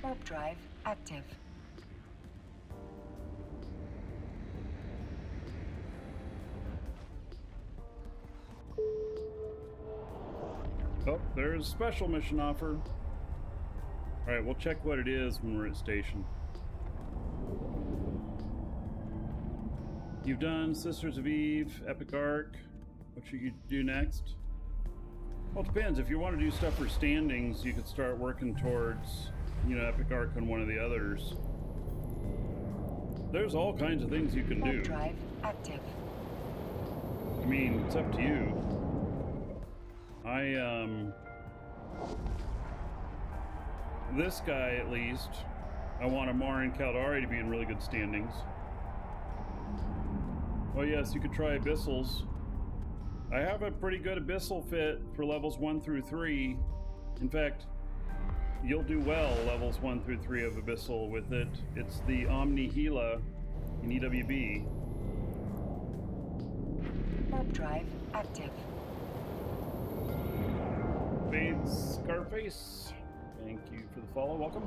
Warp drive active. Oh, there's a special mission offer. All right, we'll check what it is when we're at station. You've done Sisters of Eve, Epic Arc. What should you do next? Well, it depends. If you want to do stuff for standings, you could start working towards, Epic Arc on one of the others. There's all kinds of things you can do. Warp drive active. I mean, it's up to you. This guy, at least, I want Amar and Caldari to be in really good standings. Well, yes, you could try Abyssals. I have a pretty good Abyssal fit for levels 1 through 3. In fact, you'll do well levels 1 through 3 of Abyssal with it. It's the Omni Gila in EWB. Warp drive active. Fades Scarface, thank you for the follow. Welcome.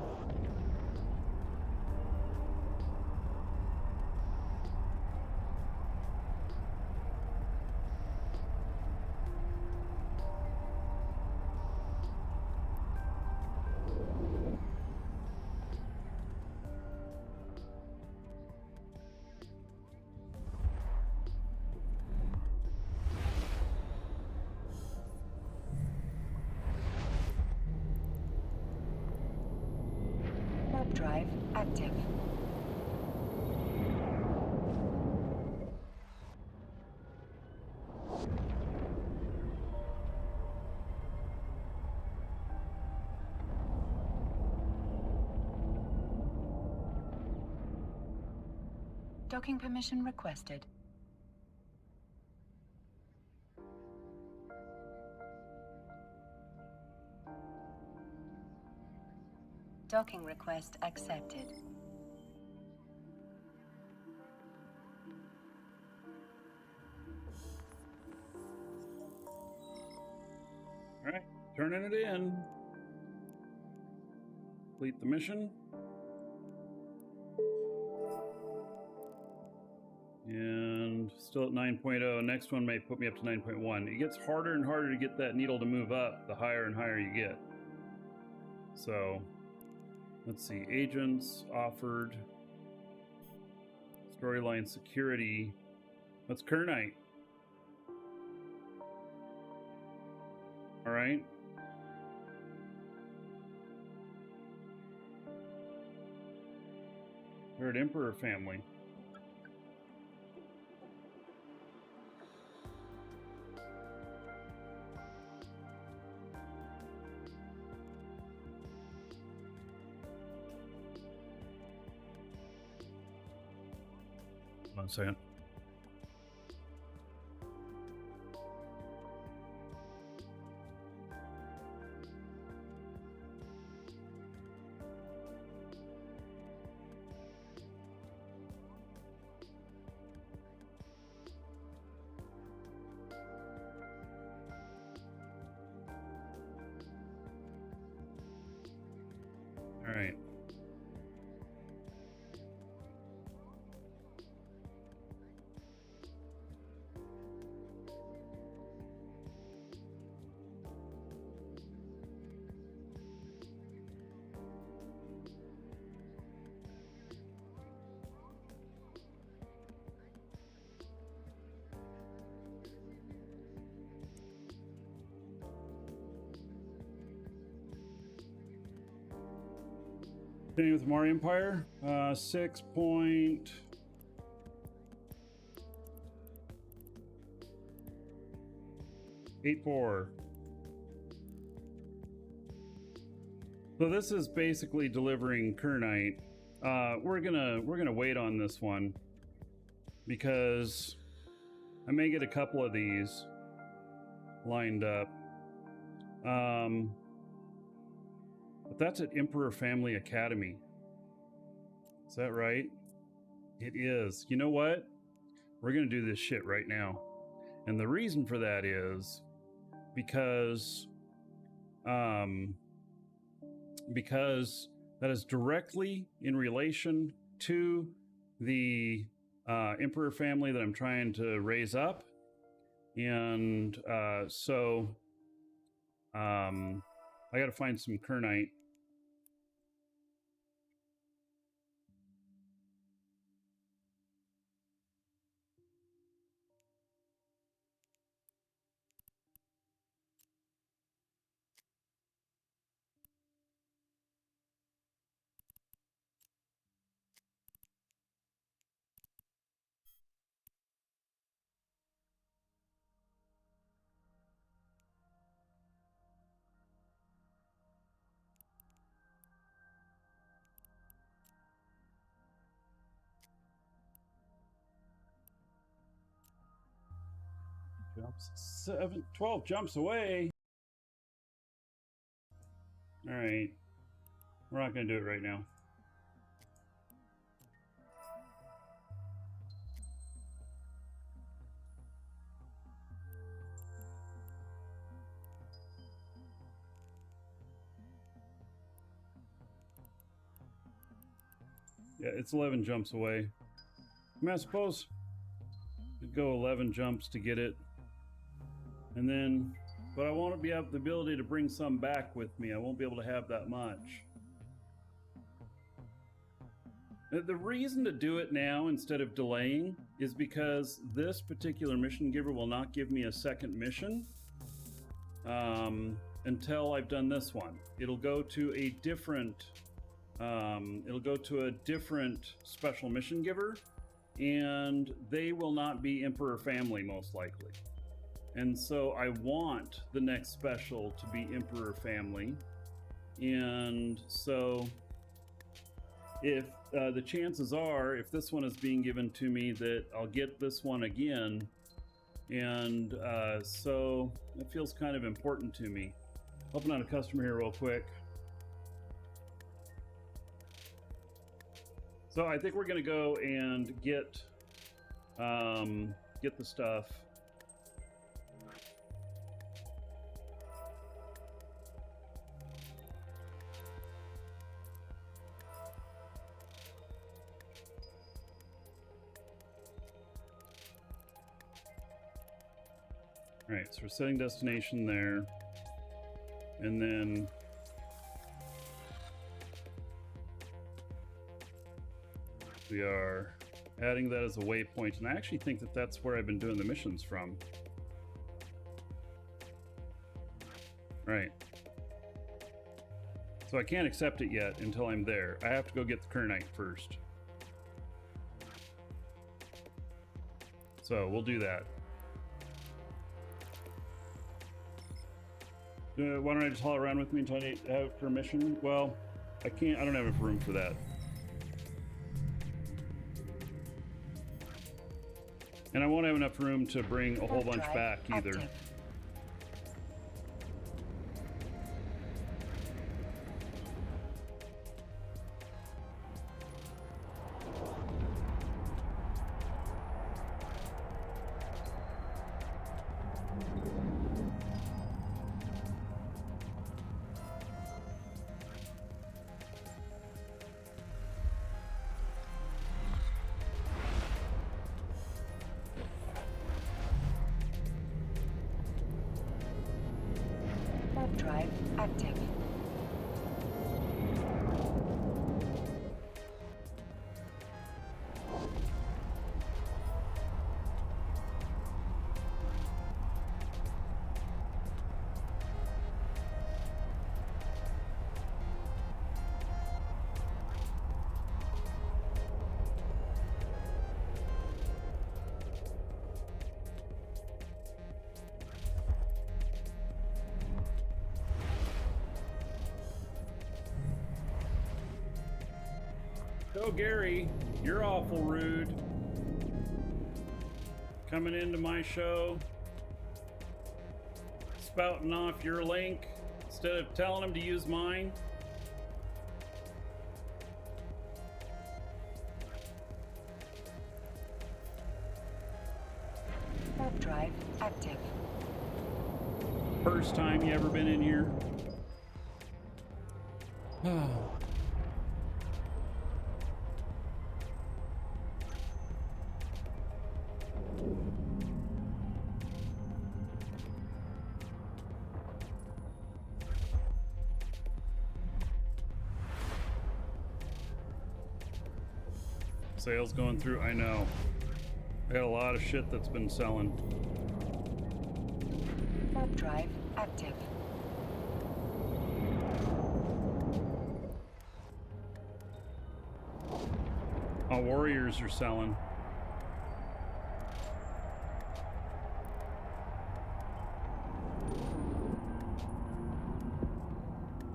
Warp drive active. Docking permission requested. Docking request accepted. All right, turning it in. Complete the mission. And still at 9.0. Next one may put me up to 9.1. It gets harder and harder to get that needle to move up the higher and higher you get. So, let's see. Agents offered. Storyline security. That's Kernite. All right. Third Emperor family. One second. All right. Continuing with Mario Empire, 6.84. So this is basically delivering Kernite. We're gonna wait on this one because I may get a couple of these lined up. But that's at Emperor Family Academy. Is that right? It is. You know what? We're gonna do this shit right now. And the reason for that is because that is directly in relation to the Emperor family that I'm trying to raise up. And so I gotta find some Kernite. Jumps 12 jumps away. All right, we're not gonna do it right now. Yeah, it's 11 jumps away. I mean, I suppose I'd go 11 jumps to get it. And then, but I won't have the ability to bring some back with me. I won't be able to have that much. The reason to do it now instead of delaying is because this particular mission giver will not give me a second mission until I've done this one. It'll go to a different special mission giver, and they will not be Emperor family most likely. And so I want the next special to be Emperor family. And so if the chances are, if this one is being given to me, that I'll get this one again. And so it feels kind of important to me. Helping out a customer here real quick. So I think we're gonna go and get the stuff. All right, so we're setting destination there, and then we are adding that as a waypoint, and I actually think that that's where I've been doing the missions from. Right. So I can't accept it yet until I'm there. I have to go get the Kernite first. So we'll do that. Why don't I just haul around with me until I have permission? Well, I can't. I don't have enough room for that. And I won't have enough room to bring a whole bunch Drive back either. active. Warp drive active. Oh, Gary, you're awful rude. Coming into my show, spouting off your link instead of telling him to use mine. Warp drive active. First time you ever been in here? Sales going through, I know. I got a lot of shit that's been selling. Warp drive active. Our warriors are selling.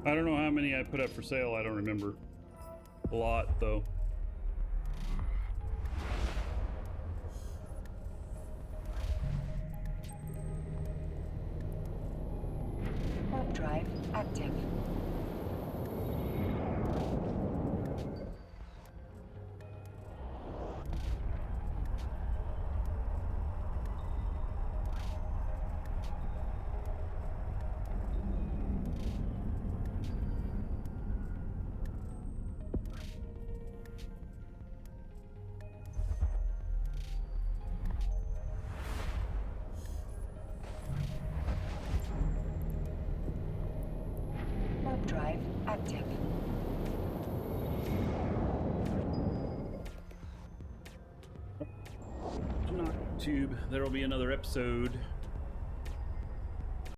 I don't know how many I put up for sale, I don't remember. A lot, though. Warp drive active. Warp drive active. Not tube. There'll be another episode.